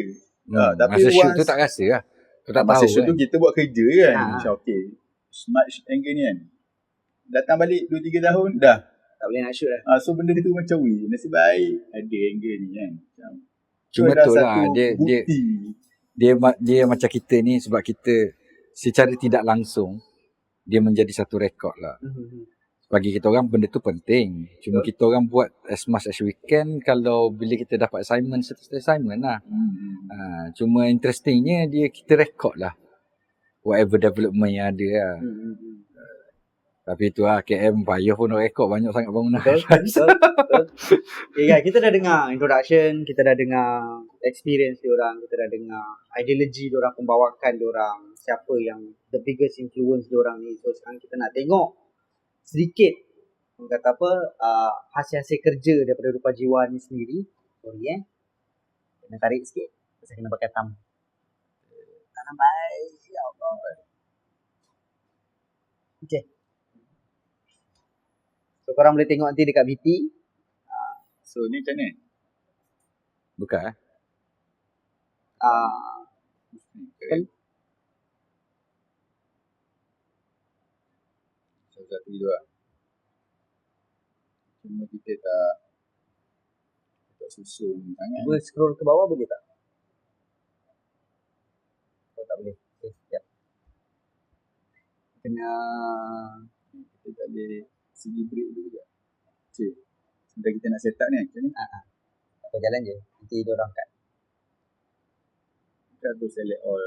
Tapi masa shoot tu tak rasa lah. Kau tak masa tahu shoot kan. tu kita buat kerja kan. Macam okay, smart angle ni kan. Datang balik 2-3 tahun dah Tak boleh nak shoot lah. so benda tu macam nasib baik ada angle ni kan. Cuma dah betul lah. satu bukti. Dia macam kita ni sebab kita secara tidak langsung dia menjadi satu rekod lah. Bagi kita orang benda tu penting. Cuma kita orang buat as much as we can kalau bila kita dapat assignment, setiap assignment lah. Cuma interestingnya kita rekod lah. Whatever development yang ada lah. Tapi tu lah KM payah pun nak rekod banyak sangat bangunan. Betul. Okay guys, kita dah dengar introduction, kita dah dengar experience diorang, kita dah dengar ideology diorang, pembawakan diorang, siapa yang the biggest influence diorang ni. So sekarang kita nak tengok sedikit orang kata apa hasil-hasil kerja daripada Rupa Jiwa ni sendiri. Sorry kena tarik sikit pasal kena pakai thumb. Tak nampak. Ya Allah. Okay. So korang boleh tengok nanti dekat VT. So ni macam mana? Buka Kan? Satu dua. Cuma kita tak susun sangat. Cuba scroll ke bawah boleh tak? Oh tak boleh. Okay, sekejap. Kena Kita tak boleh segi break dulu juga. Okay. Sebentar kita nak set up ni macam ni. apa jalan je. Nanti diorang cut. Kita tu select all.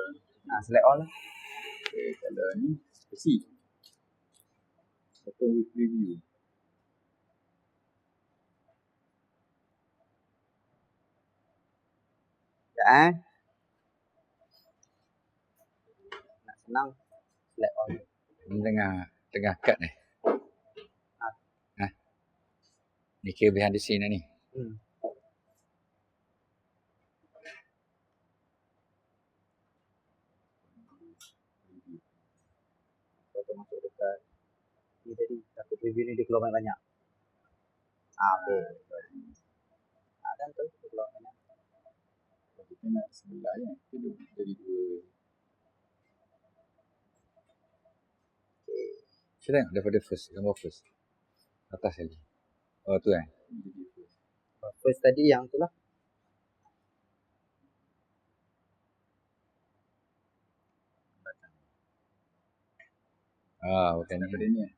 Select all lah. Okay, kalau ni proceed. Open with preview. Sekejap Nak senang. Select all. Ni tengah cut ni. Ni kira behind the scene lah ni. Kita masuk dekat ni tadi. Takut preview ni dia keluar banyak. Okay. Dan tu dia keluar banyak. Kita nak sebelah je. Kita jadi dua. Saya tengok daripada first. Gambar first. Atas sekali. Oh tu kan. First tadi yang tu lah. Bukan Daripada ni. ni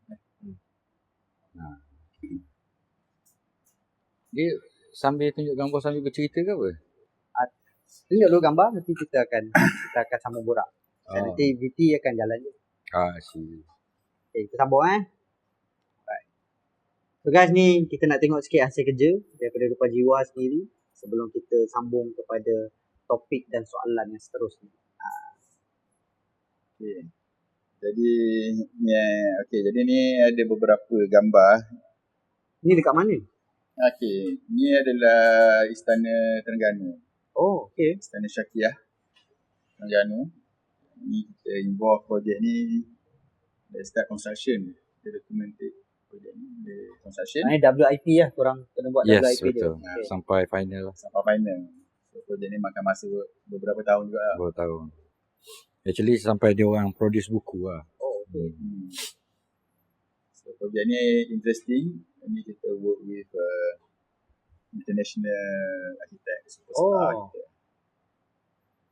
Dia sambil tunjuk gambar sambil bercerita ke apa? Tunjuk dulu gambar. Nanti kita akan sambung borak. Dan Oh. nanti VT akan jalan je. Si. Okay, kita sambung Right. So guys, ni kita nak tengok sikit hasil kerja daripada Rupa Jiwa sendiri sebelum kita sambung kepada topik dan soalan yang seterusnya. Okay. Jadi jadi ni ada beberapa gambar. Ni dekat mana? Okey, ni adalah Istana Terengganu. Oh, okay. Istana Syakiah Terengganu. Ni kita involve projek ni dari start construction. Kita documented projek ni dari construction Ini WIP lah, korang kena buat Yes, WIP betul. dia. Okay. Sampai final lah. sampai final. So projek ni makan masa beberapa tahun juga lah. Baru tahun. Actually sampai dia orang produce buku lah. Oh, okay. So projek ni interesting. Ni kita work with international architect, superstar Oh. architect.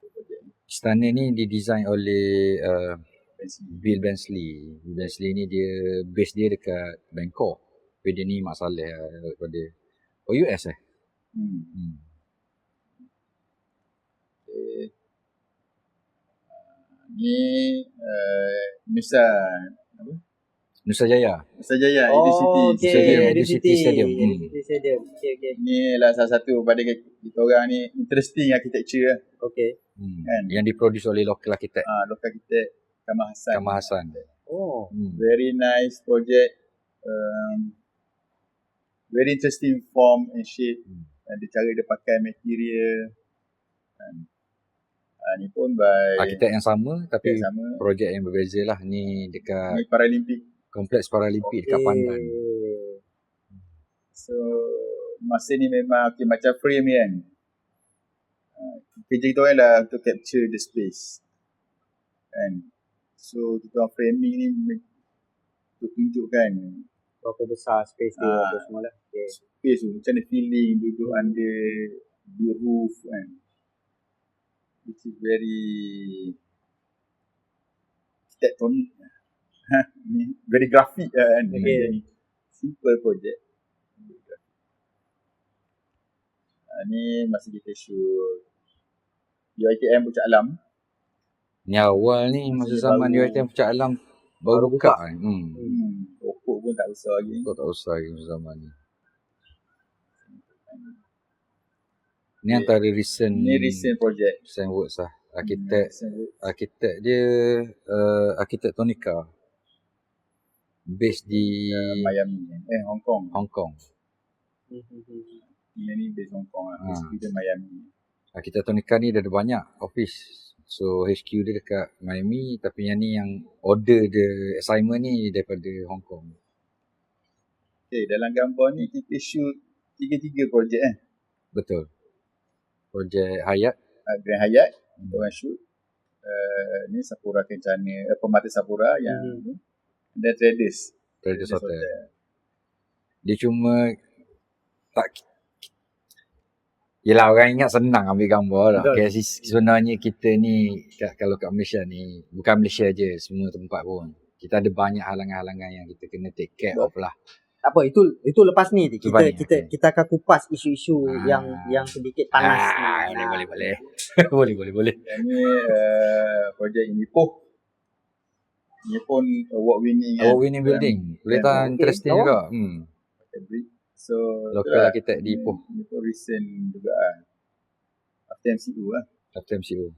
So, projek ni Istana ni didesign oleh fancy. Bill Bensley. Bill Bensley ni dia base dia dekat Bangkok. Tapi dia ni Mak Saleh daripada US Hmm. Hmm. Ni Nusa apa? Nusa Jaya. Nusa Jaya, Oh, Edusity okay. Stadium, Stadium. Edusity Stadium. Edusity Stadium. Okay. Ni lah salah satu pada kita orang ni interesting architecture lah. Okay. Kan? Yang diproduce oleh local architect Local architect Kamal Hassan. Kamal Hassan. Oh. Very nice project. Very interesting form and shape. Ada cara dia pakai material. Ni pun by Arkitek yang sama tapi yang sama. projek yang berbeza lah. Ni dekat Ni Paralimpik. Kompleks Paralimpik dekat Pandan. So masa ni memang macam frame ni kan. Kerja kita orang lah untuk capture the space. Kan. So kita orang framing ni untuk tunjukkan Berapa besar space dia apa semua lah. Okay. space tu, macam mana feeling duduk under the roof kan. Which is very tectonic. Ni very graphic lah kan. Okay. Simple project. Ni masa kita shoot UiTM Puncak Alam. Ni awal ni masa zaman baru. UiTM Puncak Alam baru buka kan. Pokok pun tak besar lagi. Kau tak usah lagi masa zaman ni. Ni antara recent Ni recent project. recent works lah. Arkitek dia Arkitektonika. Based di Miami. Hong Kong. Hong Kong. Ni based Hong Kong lah. HQ dia Miami. Arkitektonika ni dia ada banyak office. So HQ dia dekat Miami tapi yang ni yang order dia assignment ni daripada Hong Kong. Okay, dalam gambar ni kita shoot 3 projek Betul. Projek Hayat. Grand Hyatt kita orang shoot. Ni Sapura Kencana, Permata Sapura yang dan Traders. Traders Hotel. Dia cuma tak. Yelah orang ingat senang ambil gambar lah. Okay, sebenarnya kita ni kalau kat Malaysia ni, bukan Malaysia je, semua tempat pun. Kita ada banyak halangan-halangan yang kita kena take care of lah. Tak apa, itu lepas ni Itu banyak, kita akan kupas isu-isu yang sedikit panas ni. Boleh. Yang ni projek Inipoh. Ini pun award winning Award winning building. Boleh tahan interesting juga. So Local architect di Ipoh. Ini pun recent juga lah. After MCU lah. After MCU.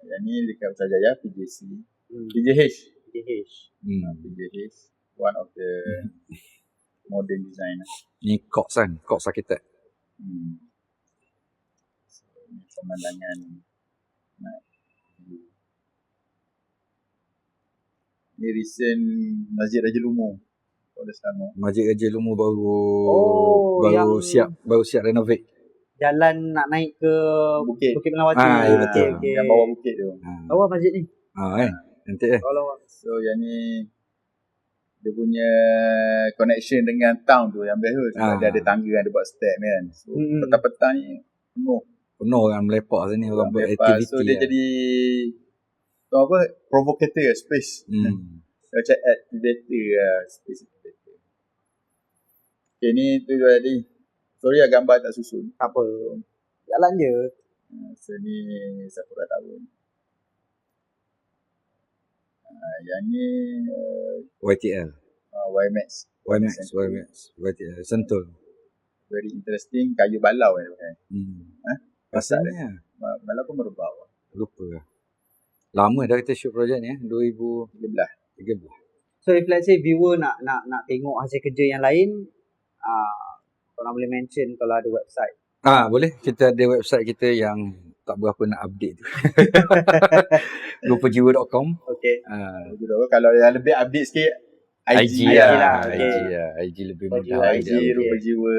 Yang ni dekat Putrajaya, PJC. PJH. PJH. One of the modern design. Ni Cox kan? Cox architect. So, ni pemandangan. Ni recent Masjid Raja Lumu. Pada sama. Masjid Raja Lumu baru siap renovate. Jalan nak naik ke Bukit Melawati. Ya, betul. Okay. Yang bawah bukit tu. Bawah masjid ni. Kan? Nanti Kalau So yang ni dia punya connection dengan town tu yang best tu. Sebab dia ada tangga, ada buat step kan. So petang-petang ni penuh orang melepak sini, orang buat lepas. aktiviti. So dia jadi provocator space. Macam activator space activator. Okay, ni tu tadi. Sorry lah gambar tak susun. tak apa. Jalan je. So ni Sapura tahun. Yang ni YTL. YMAX. YTL. Sentul. Very interesting. Kayu balau kan. Rasanya Balau pun merebau. lupa lah. Lama dah kita shoot projek ni 2013. So if let's say viewer nak tengok hasil kerja yang lain, korang boleh mention kalau ada website. Boleh. Kita ada website kita yang tak berapa nak update tu. rupajiwa.com. Okay. Kalau yang lebih update sikit IG lah. IG lebih mudah. IG Rupa Jiwa.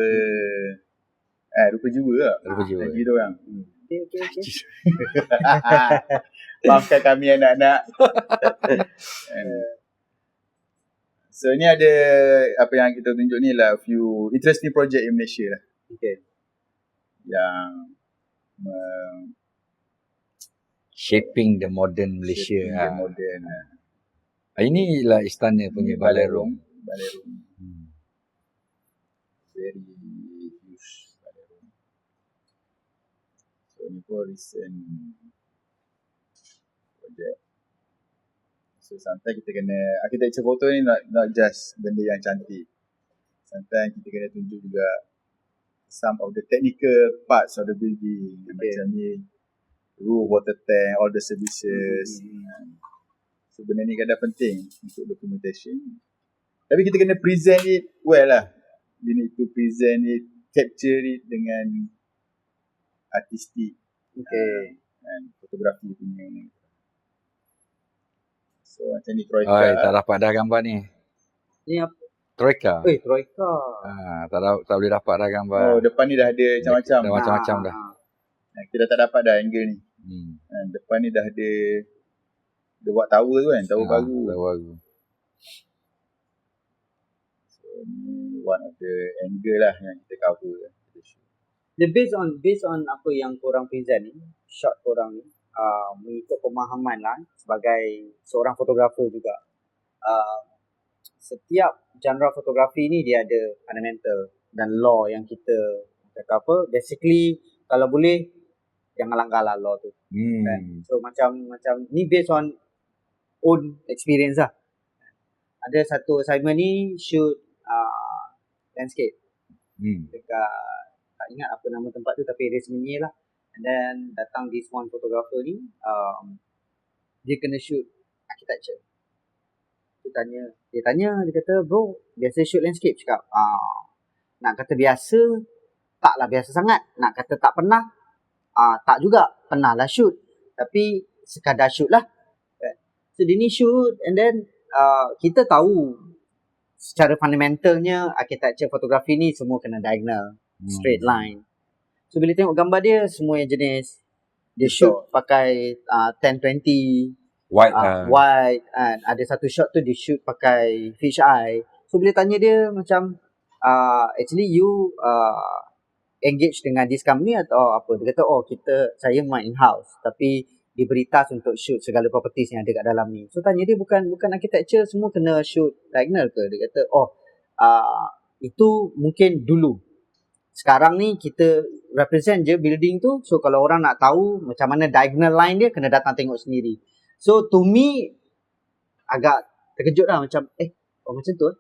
Rupa Jiwa lah. Rupa Jiwa. IG tu orang. Okay. Maafkan kami anak-anak. So ni ada apa yang kita tunjuk ni lah few interesting project in Malaysia lah. Okay. Yang Shaping the modern Malaysia. yang modern. Ini lah istana punya ballroom. Very huge ballroom. So ni pun recent project. So sometimes kita kena, architecture foto ni not just benda yang cantik. Sometimes kita kena tunjuk juga some of the technical parts of the building. Macam ni, roof, water tank, all the services. So benda ni kadang penting untuk documentation. Tapi kita kena present it well lah. We need to present it, capture it dengan artistik. And fotografi punya. So macam ni Troika. Oh, tak dapat dah gambar ni. Ni apa? Troika. Troika. Tak boleh dapat dah gambar. Oh, depan ni dah ada macam-macam. Dah macam-macam dah. Kita dah tak dapat dah angle ni. Depan ni dah ada buat tower tu kan, tower baru. Tower baru. So ni one of the angle lah yang kita cover. Dia based on apa yang korang present ni, shot korang ni, mengikut pemahaman lah sebagai seorang fotografer juga. Setiap genre fotografi ni dia ada fundamental dan law yang kita cakap apa. Basically kalau boleh jangan langgar lah law tu. Kan? So macam ni based on own experience lah. Ada satu assignment ni shoot landscape dekat, tak ingat apa nama tempat tu tapi area Semenyih lah. And then datang this one photographer ni, dia kena shoot architecture. Dia kata, bro, biasa shoot landscape? Cakap, nak kata biasa, taklah biasa sangat. Nak kata tak pernah, tak juga. Pernah lah shoot. Tapi sekadar shoot lah. So dia ni shoot and then kita tahu secara fundamentalnya architecture fotografi ni semua kena diagonal, straight line. So bila tengok gambar dia, semua yang jenis. Dia shoot pakai 10-20 White wide, and ada satu shot tu dia shoot pakai fish eye. So bila tanya dia macam actually you engage dengan this company atau apa? Dia kata saya main in-house tapi diberi task untuk shoot segala properties yang ada kat dalam ni. So tanya dia bukan architecture semua kena shoot diagonal ke? Dia kata itu mungkin dulu. Sekarang ni kita represent je building tu. So kalau orang nak tahu macam mana diagonal line dia, kena datang tengok sendiri. So to me agak terkejut lah macam macam tu.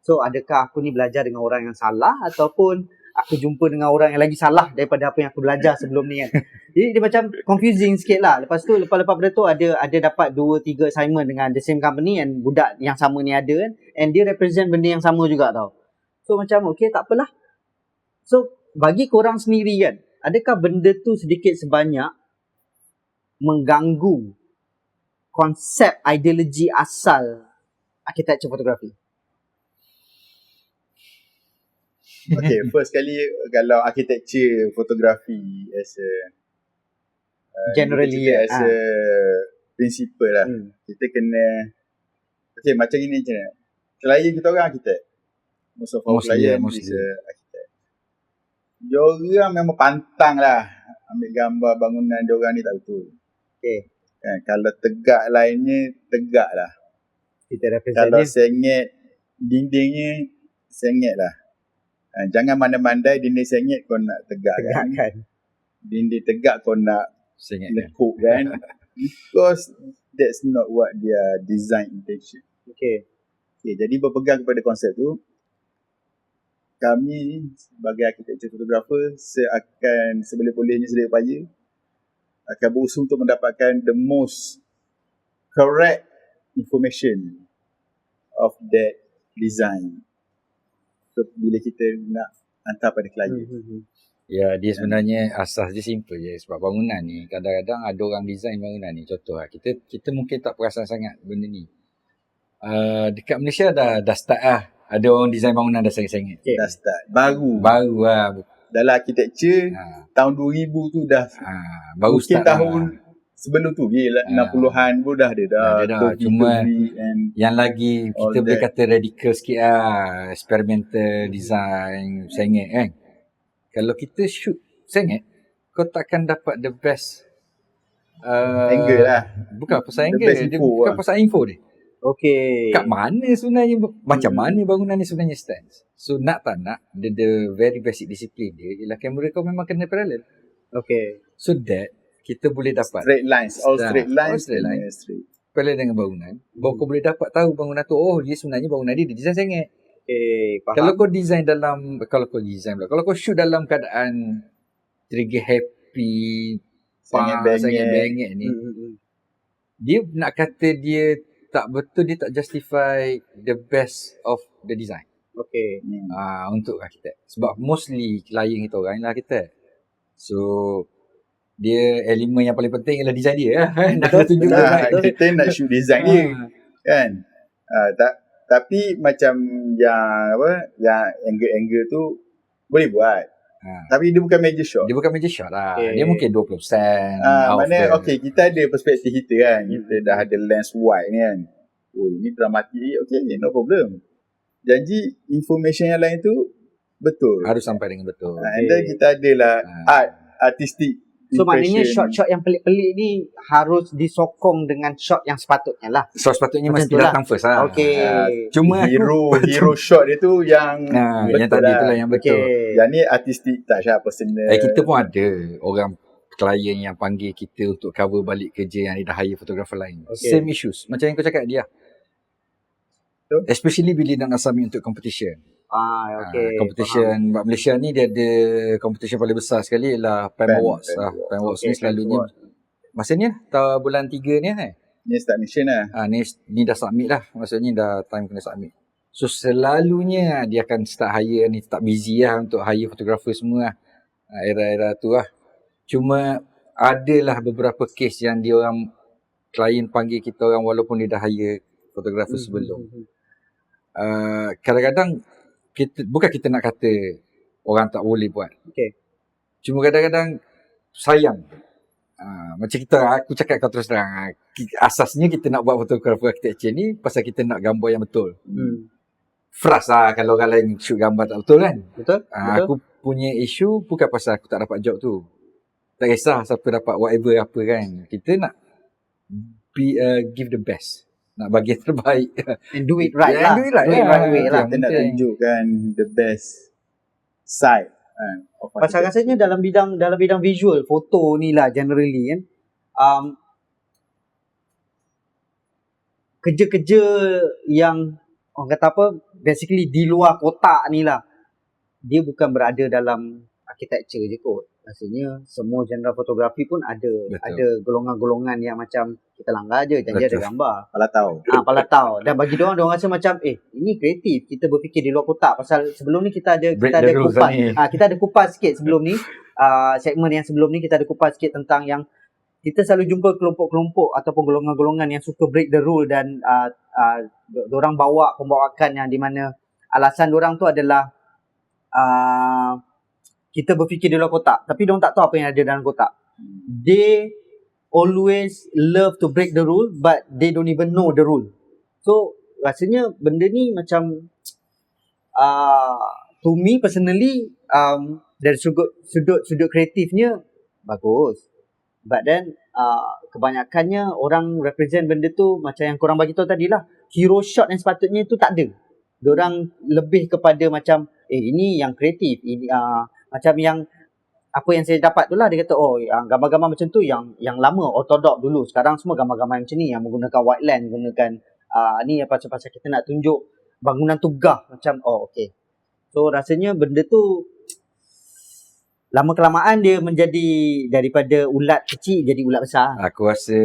So adakah aku ni belajar dengan orang yang salah ataupun aku jumpa dengan orang yang lagi salah daripada apa yang aku belajar sebelum ni kan. Jadi dia macam confusing sikit lah. Lepas pada tu ada dapat 2-3 assignment dengan the same company and budak yang sama ni ada kan. And dia represent benda yang sama juga tau. So macam okay tak apalah. So bagi korang sendiri kan, adakah benda tu sedikit sebanyak mengganggu konsep ideologi asal architecture fotografi? Okay, first kali kalau architecture fotografi as a generally as a principle lah. Kita kena macam ni je. Klien kita orang arkitek. Most of our client is arkitek. Diorang memang pantang lah ambil gambar bangunan diorang ni tak betul. Okay. Kalau tegak lainnya, tegak lah. Kita represent kalau dia. sengit dindingnya, sengit lah. Jangan mandai-mandai dinding sengit kau nak tegak kan. Dinding tegak kau nak sengit lekuk kan. Because that's not what their design intention. Okay, jadi berpegang kepada konsep tu, kami sebagai architecture photographer seboleh-bolehnya sedia upaya akan berusaha untuk mendapatkan the most correct information of that design. So bila kita nak hantar pada klien. Ya, dia sebenarnya asas dia simple je. Sebab bangunan ni kadang-kadang ada orang design bangunan ni. Contoh lah, kita mungkin tak perasan sangat benda ni. Dekat Malaysia dah start lah. Ada orang design bangunan dah sengit-sengit. Dah start. Baru lah. Dalam architecture tahun 2000 tu dah baru mungkin start tahun sebelum tu 60-an pun dah ada dah. Cuma yang lagi kita boleh kata radikal sikit lah, experimental design sengit kan. Kalau kita shoot sengit, kau takkan dapat the best angle lah. Bukan pasal angle dia, bukan pasal info dia. Okay. Kat mana sebenarnya, macam mana bangunan ni sebenarnya stands. So nak tak nak, the very basic disiplin dia ialah kamera kau memang kena parallel. Okay. So that kita boleh dapat. Straight lines, all Dah, straight lines, all straight line. straight. Pala dengan bangunan, baru kau boleh dapat tahu bangunan tu, oh dia sebenarnya bangunan dia design sangat. Okay, faham. Kalau kau design dalam, kalau kau shoot dalam keadaan trigger happy, Sangat bengek ni, dia nak kata dia tak betul, dia tak justify the best of the design. Okay. Untuk arkitek. Sebab mostly klien kita orang lah arkitek. So, dia elemen yang paling penting ialah design dia lah. Nak kena tunjuk Kita nak shoot design dia kan. Tapi macam yang angle-angle tu boleh buat. Tapi dia bukan major shot. Dia bukan major shot lah. Okay. Dia mungkin 20% mana kita ada perspektif kita kan. Kita dah ada lens wide ni kan. Oh, ini dramatik. Okay, no problem. Janji information yang lain tu betul. harus sampai dengan betul. And then kita adalah artistic So maknanya impression. shot-shot yang pelik-pelik ni harus disokong dengan shot yang sepatutnya lah. So sepatutnya Macam mesti tu lah. datang first lah. Okay. Cuma hero shot dia tu yang yang tadi tu lah yang betul. Okay. Yang ni artistic touch lah, personal. Kita pun ada orang klien yang panggil kita untuk cover balik kerja yang dia dah hire fotografer lain. Okay. Same issues. Macam yang kau cakap dia. Betul. Especially bila nak submit untuk competition. Okay. Competition Malaysia ni dia ada competition paling besar sekali ialah PAM Awards. PAM Awards ni Okay, selalunya masa ni lah, tahun bulan 3 ni kan. Ni start mission lah. Ni dah submit lah. Maksudnya dah time kena submit. So selalunya dia akan start hire ni, tak busy lah untuk hire fotografer semua lah. Era-era tu lah. Cuma adalah beberapa case yang dia orang klien panggil kita orang walaupun dia dah hire fotografer sebelum. Kadang-kadang bukan kita nak kata orang tak boleh buat. Okay. Cuma kadang-kadang sayang. Macam aku cakap kau terus terang. Asasnya kita nak buat fotografer architecture ni pasal kita nak gambar yang betul. Frust lah kalau orang lain shoot gambar tak betul kan. Betul? Aku punya isu bukan pasal aku tak dapat job tu. Tak kisah siapa dapat whatever apa kan. Kita nak give the best. Nak bagi yang terbaik. And do it right lah. Do it right way lah. Kita nak tunjukkan the best side of Pasal rasanya dalam bidang visual, foto ni lah generally kan. Kerja-kerja yang orang kata apa, basically di luar kotak ni lah. Dia bukan berada dalam architecture je kot. Rasanya semua genre fotografi pun ada golongan-golongan yang macam kita langgar je, janji ada gambar. Pala tahu. Palatau. Dan bagi diorang rasa macam ini kreatif. Kita berfikir di luar kotak. Pasal sebelum ni kita ada rules kupas. ni. Kita ada kupas sikit sebelum ni. Segmen yang sebelum ni kita ada kupas sikit tentang yang kita selalu jumpa kelompok-kelompok ataupun golongan-golongan yang suka break the rule dan diorang bawa pembawakan yang di mana alasan diorang tu adalah kita berfikir di luar kotak, tapi diorang tak tahu apa yang ada dalam kotak. They always love to break the rule, but they don't even know the rule. So rasanya benda ni macam to me personally dari sudut kreatifnya bagus, but then kebanyakannya orang represent benda tu macam yang korang bagi tahu tadi lah, hero shot yang sepatutnya tu tak ada. Diorang lebih kepada macam ini yang kreatif, ini macam yang apa yang saya dapat tu lah, dia kata gambar-gambar macam tu yang lama ortodok dulu, sekarang semua gambar-gambar macam ni yang menggunakan white line, menggunakan ni pasal kita nak tunjuk bangunan tu gah macam okay. So rasanya benda tu lama kelamaan dia menjadi daripada ulat kecil jadi ulat besar. Aku rasa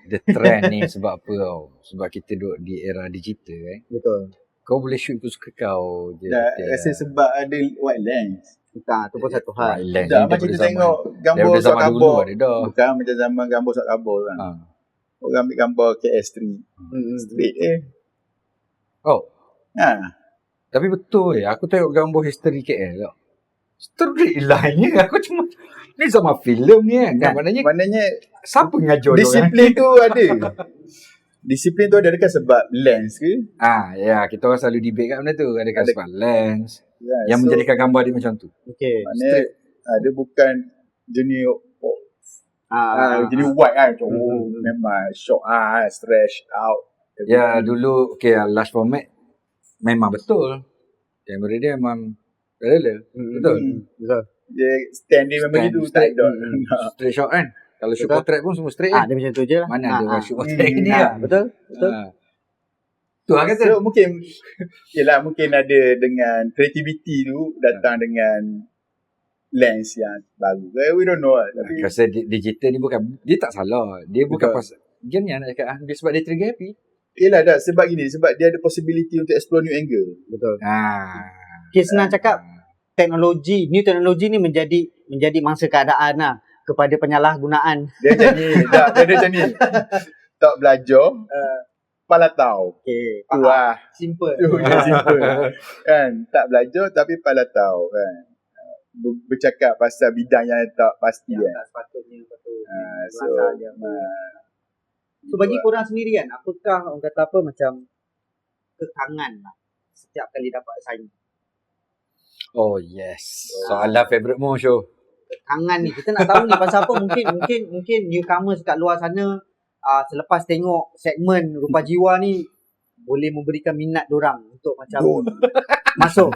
the trend ni sebab apa tau? Sebab kita duduk di era digital Betul. Kau boleh shoot tu suka kau je. Rasa sebab ada white lens. Tu pun satu hal. Dah macam kita tengok gambar daripada suat zaman dulu kabur. ada dah. Bukan macam zaman gambar suat kabur kan. Orang ambil gambar KS Street. Street Oh, Ha. tapi betul aku tengok gambar history KL tau. Straight line ni aku cuma ni sama filem ni kan. Maknanya siapa ngajar dia? Disiplin tu ada. Disiplin tu ada, adakah sebab lens ke? Ya, kita orang selalu debate kat benda tu. Adakah Ada. sebab lens yang So, menjadikan gambar dia macam tu. Okay. maknanya dia bukan jenis jenis white kan. Memang short stretch out. Ya, dulu large format memang betul. Kamera dia memang parallel. Betul. Betul. Dia stand dia memang gitu, tak dot. Straight shot kan. Kalau shoot Betul. portrait pun semua straight Dia kan. macam tu je lah. Mana ada orang shoot portrait Hmm. ni kan. Betul. Betul. Tu lah kata. So mungkin yelah mungkin ada dengan creativity tu datang dengan lens yang baru. We don't know lah. Tapi Rasa digital ni bukan, dia tak salah. Dia bukan Betul. pasal, dia ni nak cakap, dia sebab dia trigger happy. yelah dah sebab gini, sebab dia ada possibility untuk explore new angle. Betul. Ah. Okay, senang cakap, new teknologi ni menjadi mangsa keadaan lah kepada penyalahgunaan. Dia macam ni, dia ada macam ni. Tak belajar, pala tahu. Okay, Tu lah. Simple. Tu yang simple. Kan, tak belajar tapi pala tahu kan. Bercakap pasal bidang yang tak pasti Yang kan. tak sepatutnya betul. So, So bagi korang sendiri kan, apakah orang kata apa macam kekangan lah setiap kali dapat assignment? Oh yes. Soalan favourite mu show. Kekangan ni kita nak tahu ni pasal apa, mungkin newcomers kat luar sana selepas tengok segmen Rupa Jiwa ni boleh memberikan minat dorang untuk macam masuk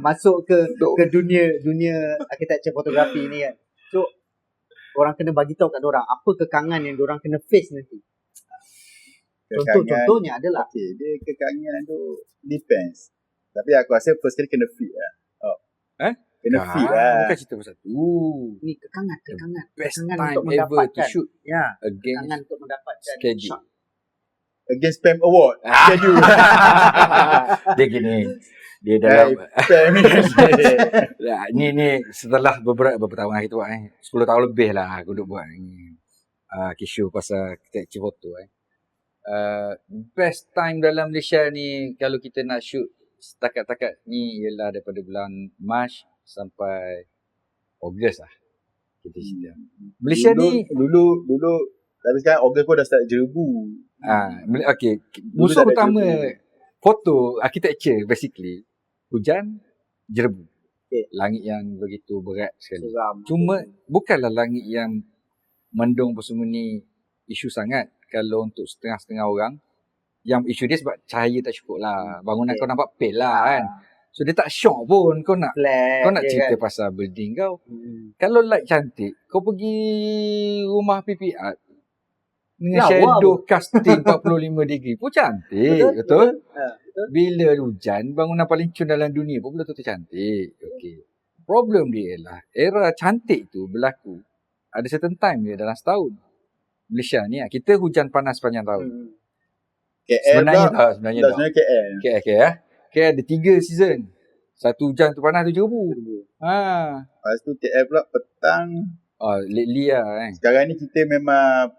masuk ke dunia architecture fotografi ni kan. So orang kena bagi tahu kat dorang apa kekangan yang dorang kena face nanti. Contohnya adalah Okay, dia kekangan tu depends. Tapi aku rasa first kali kena fit lah. Kena fit lah. Bukan cerita pasal tu. ni kekangan Best kekangan time untuk ever to mendapatkan shoot ya against kekangan untuk mendapatkan schedule. shot. Against Spam Award. Schedule. Dia gini. Dia dalam Spam ni setelah beberapa tahun kita buat 10 tahun lebih lah aku duk buat ni. Kishu pasal architecture foto best time dalam Malaysia ni kalau kita nak shoot setakat-takat ni ialah daripada bulan Mac sampai Ogos lah. Kita cerita. Malaysia ni dulu tapi sekarang Ogos pun dah start jerebu. okey, Dulu musuh tak ada utama jerebu. foto architecture basically hujan, jerebu. Okay. Langit yang begitu berat sekali. Seram. Cuma bukanlah langit yang mendung apa semua ni isu sangat kalau untuk setengah-setengah orang. Yang isu dia sebab cahaya tak cukup lah. Bangunan Okay. kau nampak pale lah kan. So dia tak shock pun kau nak Flat je cerita kan. pasal building kau. Hmm. Kalau light cantik, kau pergi rumah PP Art dengan Lawa shadow casting 45 degree pun cantik, betul? Betul. Bila hujan, bangunan paling cun dalam dunia pun belum tentu cantik. Okey. Problem dia ialah era cantik tu berlaku ada certain time dia dalam setahun. Malaysia ni kita hujan panas sepanjang tahun. KL Sebenarnya pula. tak, sebenarnya tak. Sebenarnya KL. KL ada 3 season. Satu hujan tu panas, tu jerebu. Lepas tu KL pula petang. Lately lah Sekarang ni kita memang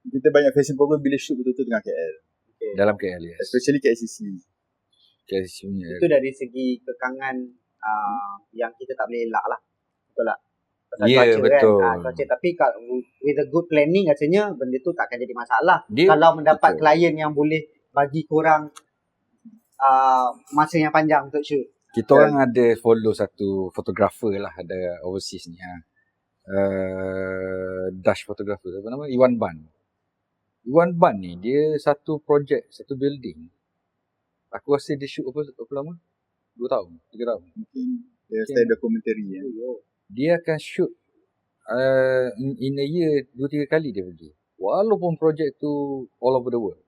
kita banyak facing problem bila shoot betul-betul tengah KL. dalam KL yes. Especially KLCC. KL sini. Itu dari segi kekangan yang kita tak boleh elak lah. Betul tak? Pasal Ya, cuaca betul. kan. Cuaca. Tapi kalau with a good planning rasanya benda tu takkan jadi masalah. Dia, Kalau mendapat betul. klien yang boleh bagi korang masa yang panjang untuk shoot. Kita orang ada follow satu fotografer lah, ada overseas ni. Dutch photographer, apa nama? Iwan Ban. Iwan Ban ni, dia satu projek, satu building. Aku rasa dia shoot berapa lama? 2 tahun, 3 tahun. Mungkin dia style dokumentari ya. Dia akan shoot in a year 2-3 kali dia pergi. Walaupun projek tu all over the world.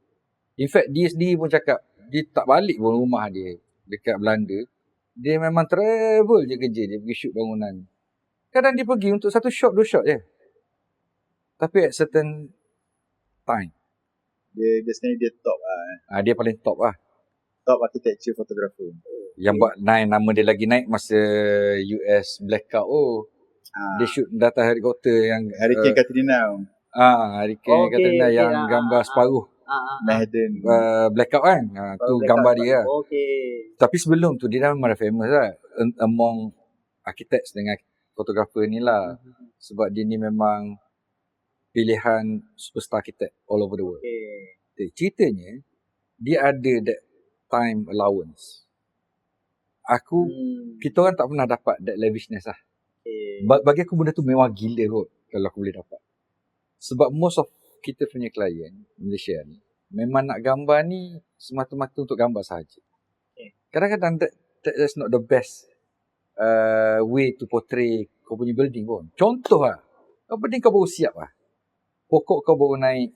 In fact, dia sendiri pun cakap, dia tak balik pun rumah dia dekat Belanda. Dia memang travel je kerja dia pergi shoot bangunan. Kadang dia pergi untuk 1 shot 2 shot je. Tapi at certain time. Dia sebenarnya dia top lah. Dia paling top lah. Top architecture photographer. Yang buat naik nama dia lagi naik masa US blackout. Dia shoot data helikopter yang Hurricane Katrina. Hurricane Katrina yang gambar separuh Manhattan. blackout kan. Tu gambar dia lah. Okay. Tapi sebelum tu dia dah memang dah famous lah among architects dengan fotografer ni lah. Sebab dia ni memang pilihan superstar architect all over the world. Okay. Ceritanya dia ada that time allowance. Kita orang tak pernah dapat that lavishness lah. Bagi aku benda tu mewah gila kot kalau aku boleh dapat. Sebab most of kita punya klien Malaysia ni memang nak gambar ni semata-mata untuk gambar sahaja. Kadang-kadang that's not the best way to portray kau punya building pun. Contoh lah, kau building kau baru siap lah. pokok kau baru naik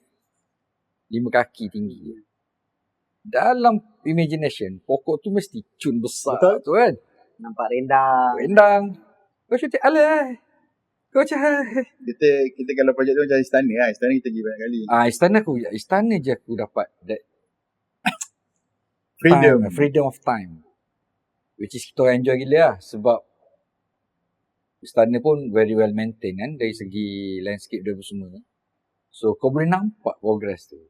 5 kaki tinggi. Dalam imagination, pokok tu mesti cun besar Betul. tu kan. Nampak rendang. Rendang. Kau syuting, alah. Kau macam, Kita kalau projek tu macam istana lah. Istana kita pergi banyak kali. istana je aku dapat that freedom of time. Which is kita orang enjoy gila lah. Sebab istana pun very well maintained kan dari segi landscape dia semua. So kau boleh nampak progress tu.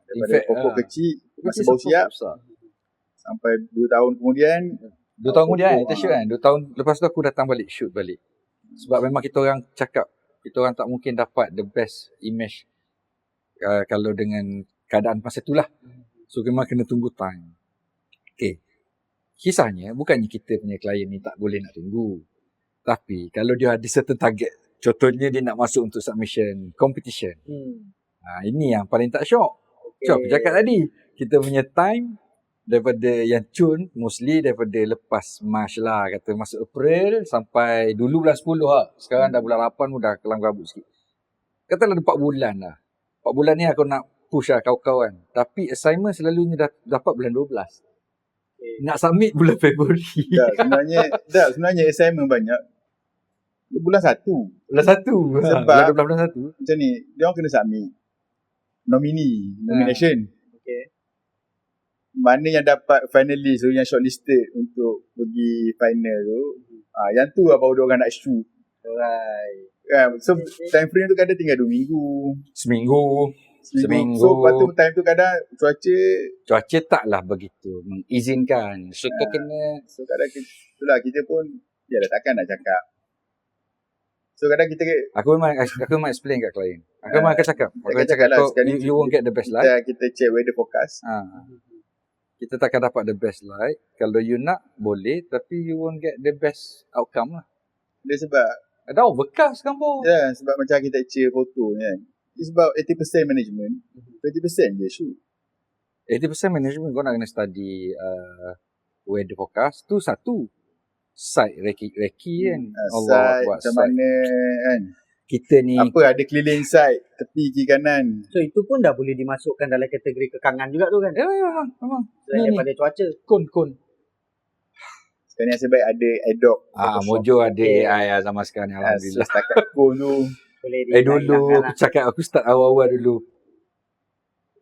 Daripada pokok kecil masa baru siap besar. sampai 2 tahun kemudian 2 tahun kemudian pokok, kita shoot kan. 2 tahun lepas tu aku datang balik shoot balik. Sebab memang kita orang cakap kita orang tak mungkin dapat the best image kalau dengan keadaan masa tu lah. So memang kena tunggu time. Okay. Kisahnya bukannya kita punya klien ni tak boleh nak tunggu. Tapi kalau dia ada certain target, contohnya dia nak masuk untuk submission competition. Ini yang paling tak syok. So aku cakap tadi, kita punya time daripada yang Cun mostly daripada lepas March lah, kata masuk April sampai dulu bulan 10 lah. Sekarang dah bulan 8 pun dah kelam kabut sikit. Katalah 4 bulan lah. 4 bulan ni aku nak push lah kawan-kawan. Tapi assignment selalunya dapat bulan 12. Nak submit bulan Februari. sebenarnya assignment banyak bulan 1. Bulan 1. Sebab bulan 1. macam ni, dia orang kena submit nomination. Okay. Mana yang dapat finalist tu, yang shortlisted untuk pergi final tu, yang tu lah baru dia orang nak shoot. Alright. So time frame tu kadang tinggal 2 minggu. Seminggu. So lepas tu time tu kadang Cuaca taklah begitu mengizinkan. So kau kena. So kadang itulah kita pun takkan nak cakap. So kadang kita Aku memang explain kat klien. Aku memang akan cakap. Aku cakap lah, you won't get the best light. Kita check weather forecast. Kita takkan dapat the best light. Kalau you nak boleh, tapi you won't get the best outcome lah. Dia sebab ada overcast kampung. sebab macam architecture foto kan. It's about 80% management, 20% je shoot. 80% management kau nak kena study weather forecast tu satu. Site reki kan. Allah buat macam mana kan. Kita ni apa ada keliling site tepi kiri kanan. So itu pun dah boleh dimasukkan dalam kategori kekangan juga tu kan. memang. Selain daripada cuaca. Kon. Sekarang ni nasib baik ada Adobe. Mojo ada AI lah zaman sekarang ni, alhamdulillah. So setakat kon tu. Boleh Dulu aku cakap, aku start awal-awal dulu.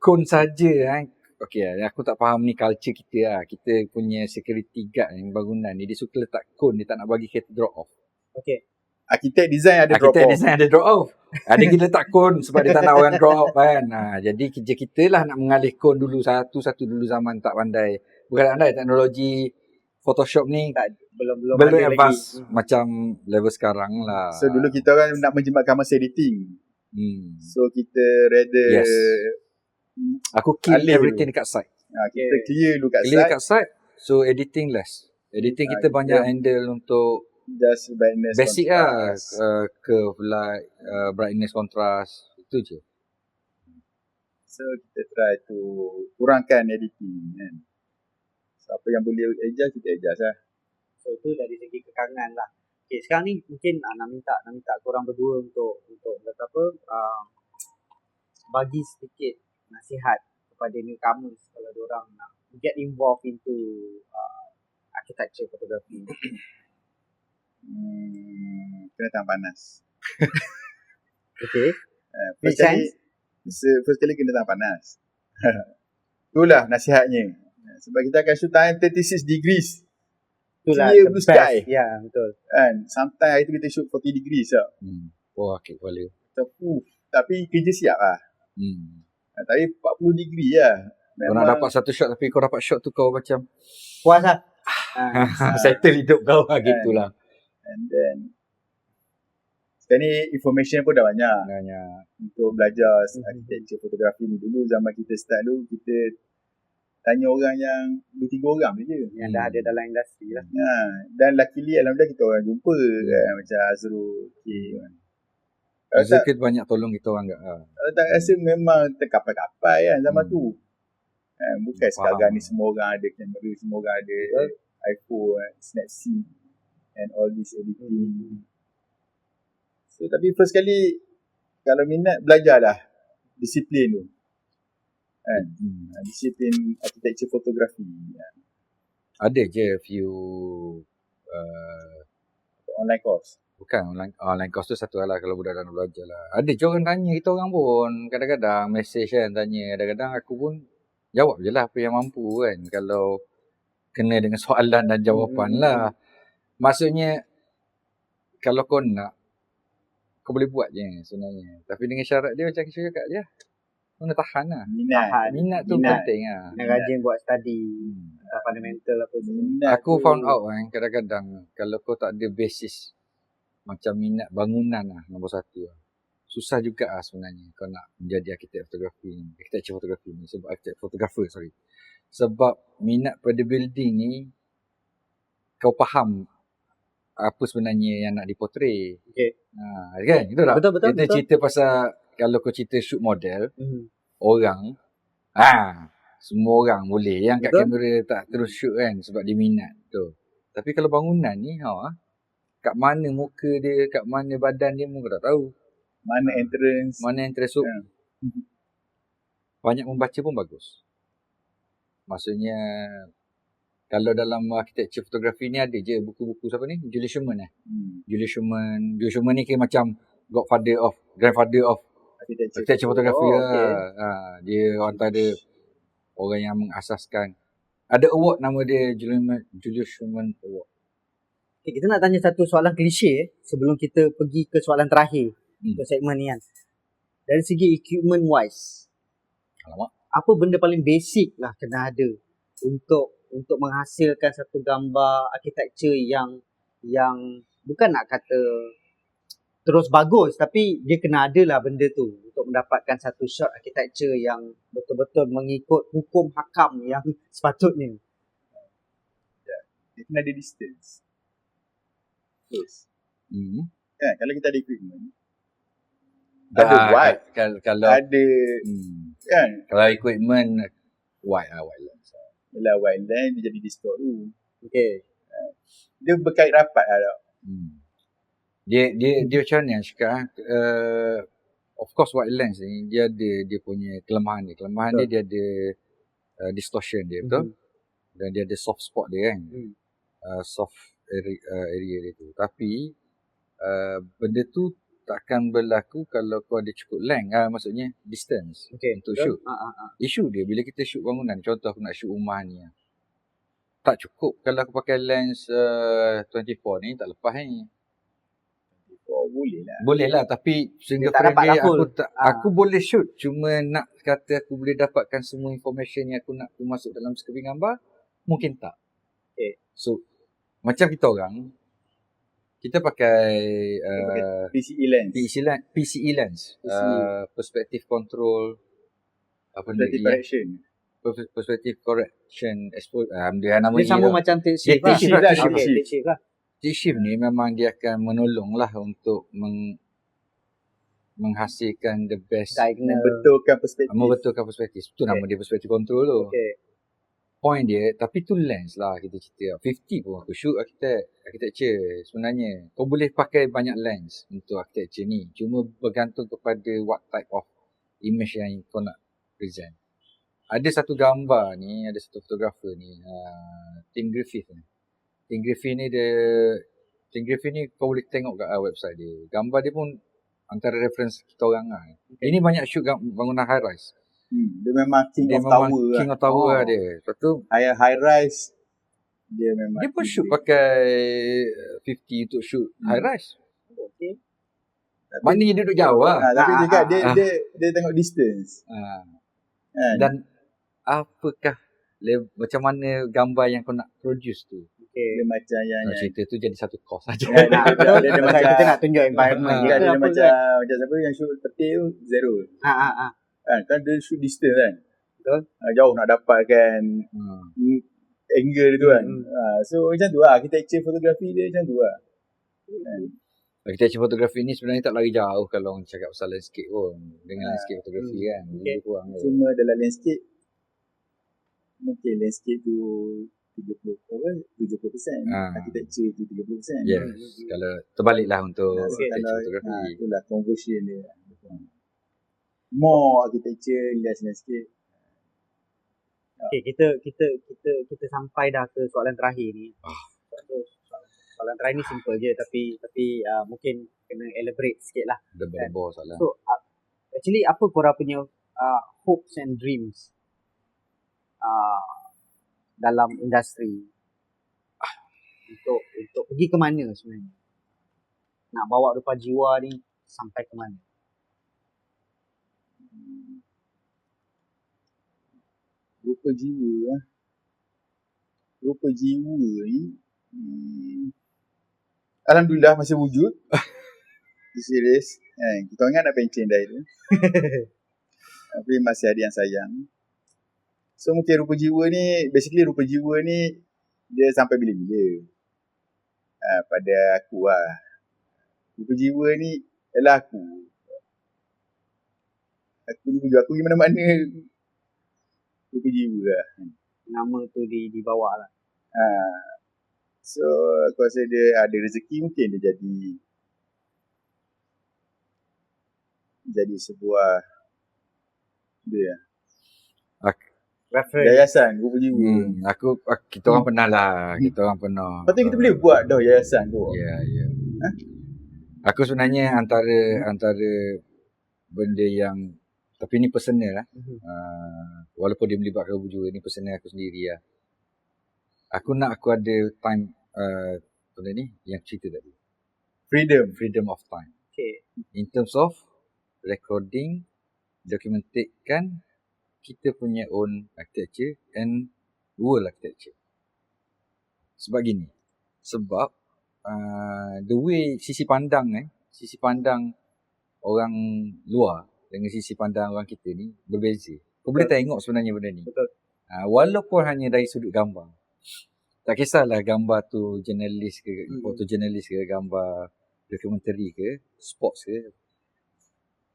Kon saja kan. Okay, aku tak faham ni culture kita lah. Kita punya security guard ni, bangunan ni, dia suka letak kon, dia tak nak bagi kereta drop off. Okay. Arkitek design ada drop off. Ada kita letak kon sebab dia tak nak orang drop off kan. Jadi kerja kita lah nak mengalih kon dulu satu-satu dulu zaman tak pandai. Bukan tak pandai, teknologi Photoshop ni belum advance macam level sekarang lah. So dulu kita orang nak menjimatkan masa editing. So kita rather aku kill everything dekat site. Kita clear dulu kat site. So editing less. Editing kita banyak handle untuk just brightness basic contrast. Curve light, brightness contrast, itu je. So kita try to kurangkan editing kan. So apa yang boleh adjust kita adjust lah. So itu dari segi kekangan lah. Okay, sekarang ni mungkin nak minta korang berdua untuk kata apa, bagi sedikit nasihat kepada newcomers kalau diorang nak get involved into architecture photography. Kena tahan panas. Okay. First kali kena tahan panas. Itulah nasihatnya. Sebab kita akan shoot time 36 degrees. Itulah clear blue sky. Ya, betul. Kan, sometimes hari tu kita shoot 40 degrees lah. Okay, boleh. Tapi kerja siap lah. Tapi 40 degree lah. Kau nak dapat satu shot tapi kau dapat shot tu kau macam puas lah. Settle hidup kau lah gitulah. And then sekarang ni information pun dah banyak untuk belajar architecture fotografi ni. Dulu zaman kita start dulu, kita tanya orang yang 2-3 orang je yang dah ada dalam industri lah. Dan luckily alhamdulillah kita orang jumpa kan, macam Azrul, kan. Azrul banyak tolong kita orang enggak. Kalau tak rasa memang terkapai-kapai kan zaman tu. Bukan sekarang ni semua orang ada kamera, semua orang ada iPhone, Snapseed and all this editing. So tapi first kali kalau minat belajar lah. disiplin tu. Kan? Disiplin architecture fotografi. Ada je few Online course. bukan online course tu satu hal lah kalau budak nak belajar lah. Ada je orang tanya kita orang pun. Kadang-kadang message kan tanya. Kadang-kadang aku pun jawab je lah apa yang mampu kan. Kalau kena dengan soalan dan jawapan lah. Maksudnya kalau kau nak, kau boleh buat je sebenarnya. Tapi dengan syarat dia macam kita cakap je. Kau kena tahan lah. Minat tu penting lah. Kena rajin buat study. Entah fundamental apa semua. Aku found out kan kadang-kadang kalau kau tak ada basis macam minat bangunan lah nombor satu lah. Susah juga lah sebenarnya kau nak menjadi architecture fotografi ni sebab sebab minat pada building ni kau faham apa sebenarnya yang nak dipotret. Okay. Kan? Itu tak? Betul. Kita cerita pasal kalau kau cerita shoot model, orang, semua orang boleh. Yang kat kamera tak terus shoot kan sebab dia minat tu. Tapi kalau bangunan ni, kat mana muka dia, kat mana badan dia pun kau tak tahu. Mana entrance. So, banyak membaca pun bagus. Maksudnya, kalau dalam architecture fotografi ni ada je buku-buku siapa ni? Julius Schumann Julius Schumann ni kira macam grandfather of architecture fotografi lah. Dia antara orang yang mengasaskan. Ada award nama dia Julius Schumann Award. Okay, kita nak tanya satu soalan klise sebelum kita pergi ke soalan terakhir untuk segmen ni kan. Dari segi equipment wise, Alamak. apa benda paling basic lah kena ada untuk menghasilkan satu gambar architecture yang bukan nak kata terus bagus, tapi dia kena ada lah benda tu untuk mendapatkan satu shot architecture yang betul-betul mengikut hukum hakam yang sepatutnya. Dia kena ada distance. Terus. Kan, kalau kita ada equipment, ada wide, Kalau ada kan, kalau equipment wide lens. bila wide lens dia jadi distort tu. Okay. Dia berkait rapat lah. Dia macam mana cakap of course wide lens ni dia ada dia punya kelemahan dia. Kelemahan dia ada distortion dia, betul? Dan dia ada soft spot dia kan. Soft area dia tu. Tapi benda tu takkan berlaku kalau kau ada cukup length, maksudnya distance untuk shoot. Isu dia bila kita shoot bangunan, contoh aku nak shoot rumah ni, tak cukup kalau aku pakai lens 24 ni, tak lepas ni. Boleh lah, tapi sehingga tak dapat aku boleh shoot, cuma nak kata aku boleh dapatkan semua information yang aku nak tu masuk dalam skripin gambar, mungkin tak. So macam kita orang, kita pakai PCE lens, perspective control, perspective correction dia nama dia sama macam T-shape lah. T-shape ni memang dia akan menolong lah untuk menghasilkan the best, membetulkan perspektif. Itu nama dia perspective control tu. Point dia, tapi tu lens lah kita cerita. 50 pun aku shoot architecture sebenarnya. Kau boleh pakai banyak lens untuk architecture ni. Cuma bergantung kepada what type of image yang kau nak present. Ada satu gambar ni, ada satu fotografer ni, Tim Griffith ni. Tim Griffith ni kau boleh tengok kat website dia. Gambar dia pun antara reference kita orang lah. Ini banyak shoot bangunan high rise. Dia memang king of tower lah dia. Lepas tu high rise dia memang dia pun shoot pakai 50 untuk shoot high rise. Maknanya dia duduk jauh lah. Tapi juga dia tengok distance. Dan apakah macam mana gambar yang kau nak produce tu? Dia macam yang cerita tu jadi satu course saja. Dia macam kita nak tunjuk environment dia. Dia macam siapa yang shoot peti tu zero. Kan dia shoot distance kan. Betul. Jauh nak dapatkan angle dia tu kan. So macam tu lah, architecture fotografi dia macam tu lah. Architecture fotografi ni sebenarnya tak lari jauh kalau orang cakap pasal landscape pun. Dengan landscape fotografi kan. Lebih kurang je. Cuma dalam landscape, mungkin landscape tu 70%. Architecture tu 30%. Yes. Kalau terbaliklah untuk architecture fotografi. Itulah conversion dia. more architecture, less landscape. Okay, kita sampai dah ke soalan terakhir ni. Soalan terakhir ni simple je tapi mungkin kena elaborate sikit lah. Double soalan. So actually apa korang punya hopes and dreams dalam industri untuk pergi ke mana sebenarnya? Nak bawa Rupa Jiwa ni sampai ke mana? Rupa jiwa Rupa jiwa ni Alhamdulillah masih wujud. Serius. Kita orang nak pencen dah itu. Tapi masih ada yang sayang. So mungkin rupa jiwa ni, basically rupa jiwa ni dia sampai bila-bila. Pada aku lah. Rupa jiwa ni ialah aku. Aku ni wujud. Aku pergi mana-mana rupa jiwa lah. Nama tu dibawa lah. So aku rasa dia ada rezeki, mungkin dia jadi sebuah dia Reference. yayasan rupa jiwa. Kita orang pernah lah. Kita orang pernah. Patut kita boleh buat dah yayasan tu. Ya. Aku sebenarnya antara benda yang, tapi ni personal lah. Walaupun dia melibatkan wujud, ni personal aku sendiri lah. Aku ada time benda ni yang cerita tadi. Freedom of time. Okay. In terms of recording, documentate-kan kita punya own architecture and world architecture. Sebab gini. Sebab the way sisi pandang orang luar dengan sisi pandang orang kita ni berbeza. Kau boleh tengok sebenarnya benda ni. Betul. Walaupun hanya dari sudut gambar. Tak kisahlah gambar tu jurnalis ke, fotojurnalis ke, gambar dokumentari ke, sports ke.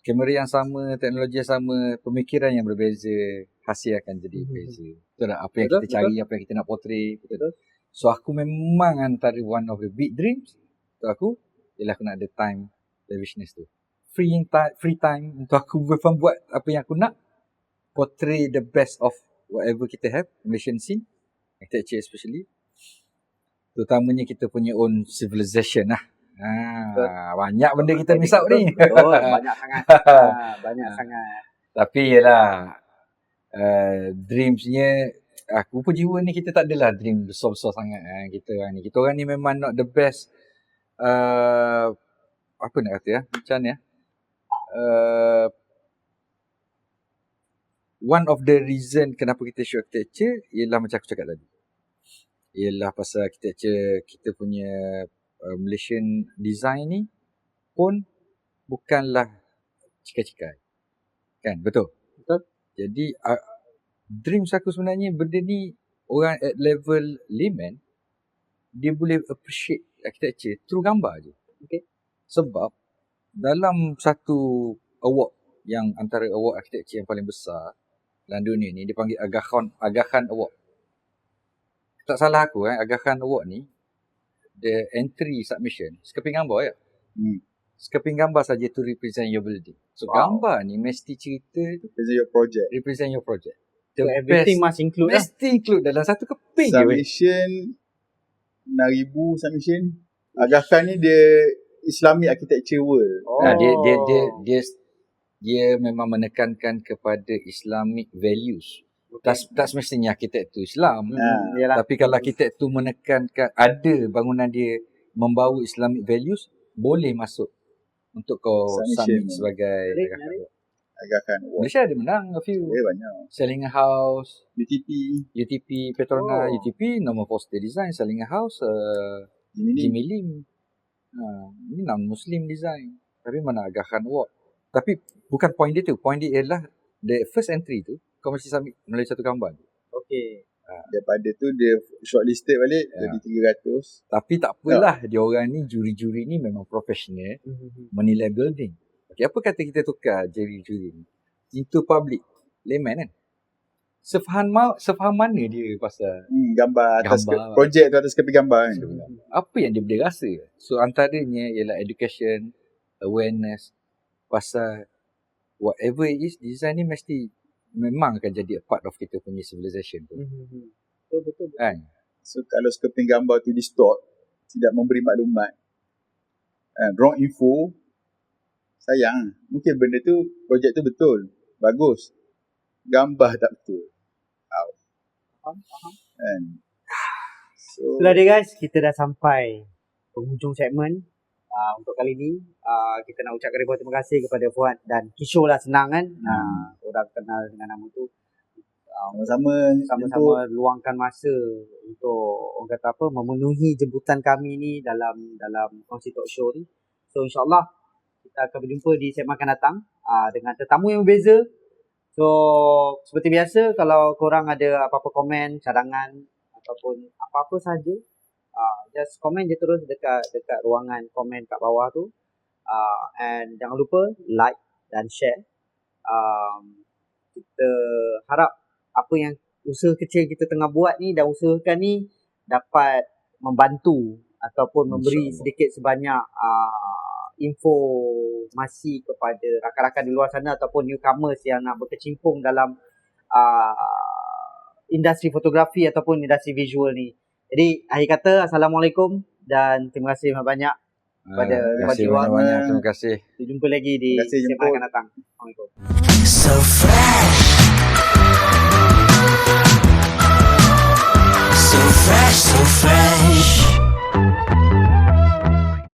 Kamera yang sama, teknologi yang sama, pemikiran yang berbeza, hasil akan jadi berbeza. Betul tak? Apa yang kita cari, apa yang kita nak portray. Betul. So aku memang antara one of the big dreams untuk aku ialah aku nak ada time lavishness tu. Free time untuk aku buat apa yang aku nak, portray the best of whatever kita have, Malaysian scene, architecture especially. Terutamanya kita punya own civilization lah. Banyak benda kita miss out ni. Banyak sangat. Banyak sangat. Tapi yelah, dreamsnya, Rupa Jiwa ni kita tak adalah dream besar-besar sangat. Kita orang ni memang not the best. Apa nak kata ya? Macam ni ya? One of the reason kenapa kita show architecture ialah macam aku cakap tadi. Ialah pasal architecture kita punya Malaysian design ni pun bukanlah cikai-cikai. Kan? Betul? Jadi dreams aku sebenarnya benda ni orang at level layman dia boleh appreciate architecture through gambar je. Okay? Sebab dalam satu award yang antara award architecture yang paling besar dalam dunia ni, dia panggil Aga Khan Award. Tak salah aku Aga Khan Award ni, the entry submission, sekeping gambar ya. Sekeping gambar saja to represent your building. So gambar ni mesti cerita tu, represent your project. So everything must include lah. Mesti include dalam satu keping je. Submission 6,000 submission. Aga Khan ni dia Islamic Architecture World. Dia memang menekankan kepada Islamic values. Tak semestinya arkitek tu Islam. Tapi kalau arkitek tu menekankan ada bangunan dia membawa Islamic values, boleh masuk untuk kau submit sebagai Aga Khan Award. Malaysia ada menang a few. Banyak. Selling a House, UTP, Petronas, UTP, Normal Foster Design, Selling a House, Jimmy Lim. Ini non-Muslim design. Tapi mana Aga Khan Award. Tapi bukan point dia tu. Point dia ialah the first entry tu, kau mesti submit melalui satu gambar. Okay. Daripada tu dia shortlisted balik jadi 300. Tapi tak apalah, dia orang ni, juri-juri ni memang profesional menilai building. Okay, apa kata kita tukar juri-juri ni into public layman kan? Sefaham mana dia pasal gambar atas projek tu, atas keping gambar kan? Apa yang dia boleh rasa? So antaranya ialah education, awareness pasal whatever it is, design ni mesti memang akan jadi a part of kita punya civilization tu. Betul. Kan? So kalau scoping gambar tu distort, tidak memberi maklumat, wrong info, sayang. Mungkin benda tu, projek tu betul, bagus. Gambar tak betul. Faham? Kan? So, Itulah dia guys, kita dah sampai penghujung segmen. Untuk kali ni kita nak ucapkan ribuan terima kasih kepada Fuad dan Kishore lah, senang kan. Orang kenal dengan nama tu. Sama-sama luangkan masa untuk orang kata apa, memenuhi jemputan kami ni dalam Kongsi Talk Show ni. So insyaAllah kita akan berjumpa di segmen akan datang dengan tetamu yang berbeza. So seperti biasa, kalau korang ada apa-apa komen, cadangan ataupun apa-apa saja, just komen je terus dekat ruangan komen kat bawah tu. And jangan lupa like dan share. Kita harap apa yang usaha kecil kita tengah buat ni dan usahakan ni dapat membantu ataupun memberi sedikit sebanyak informasi kepada rakan-rakan di luar sana ataupun newcomers yang nak berkecimpung dalam industri fotografi ataupun industri visual ni. Jadi akhir kata, Assalamualaikum dan terima kasih banyak kepada Terima kasih banyak-banyak. Terima kasih. Kita jumpa lagi di Terima kasih segmen jemput. akan datang. Assalamualaikum. So fresh.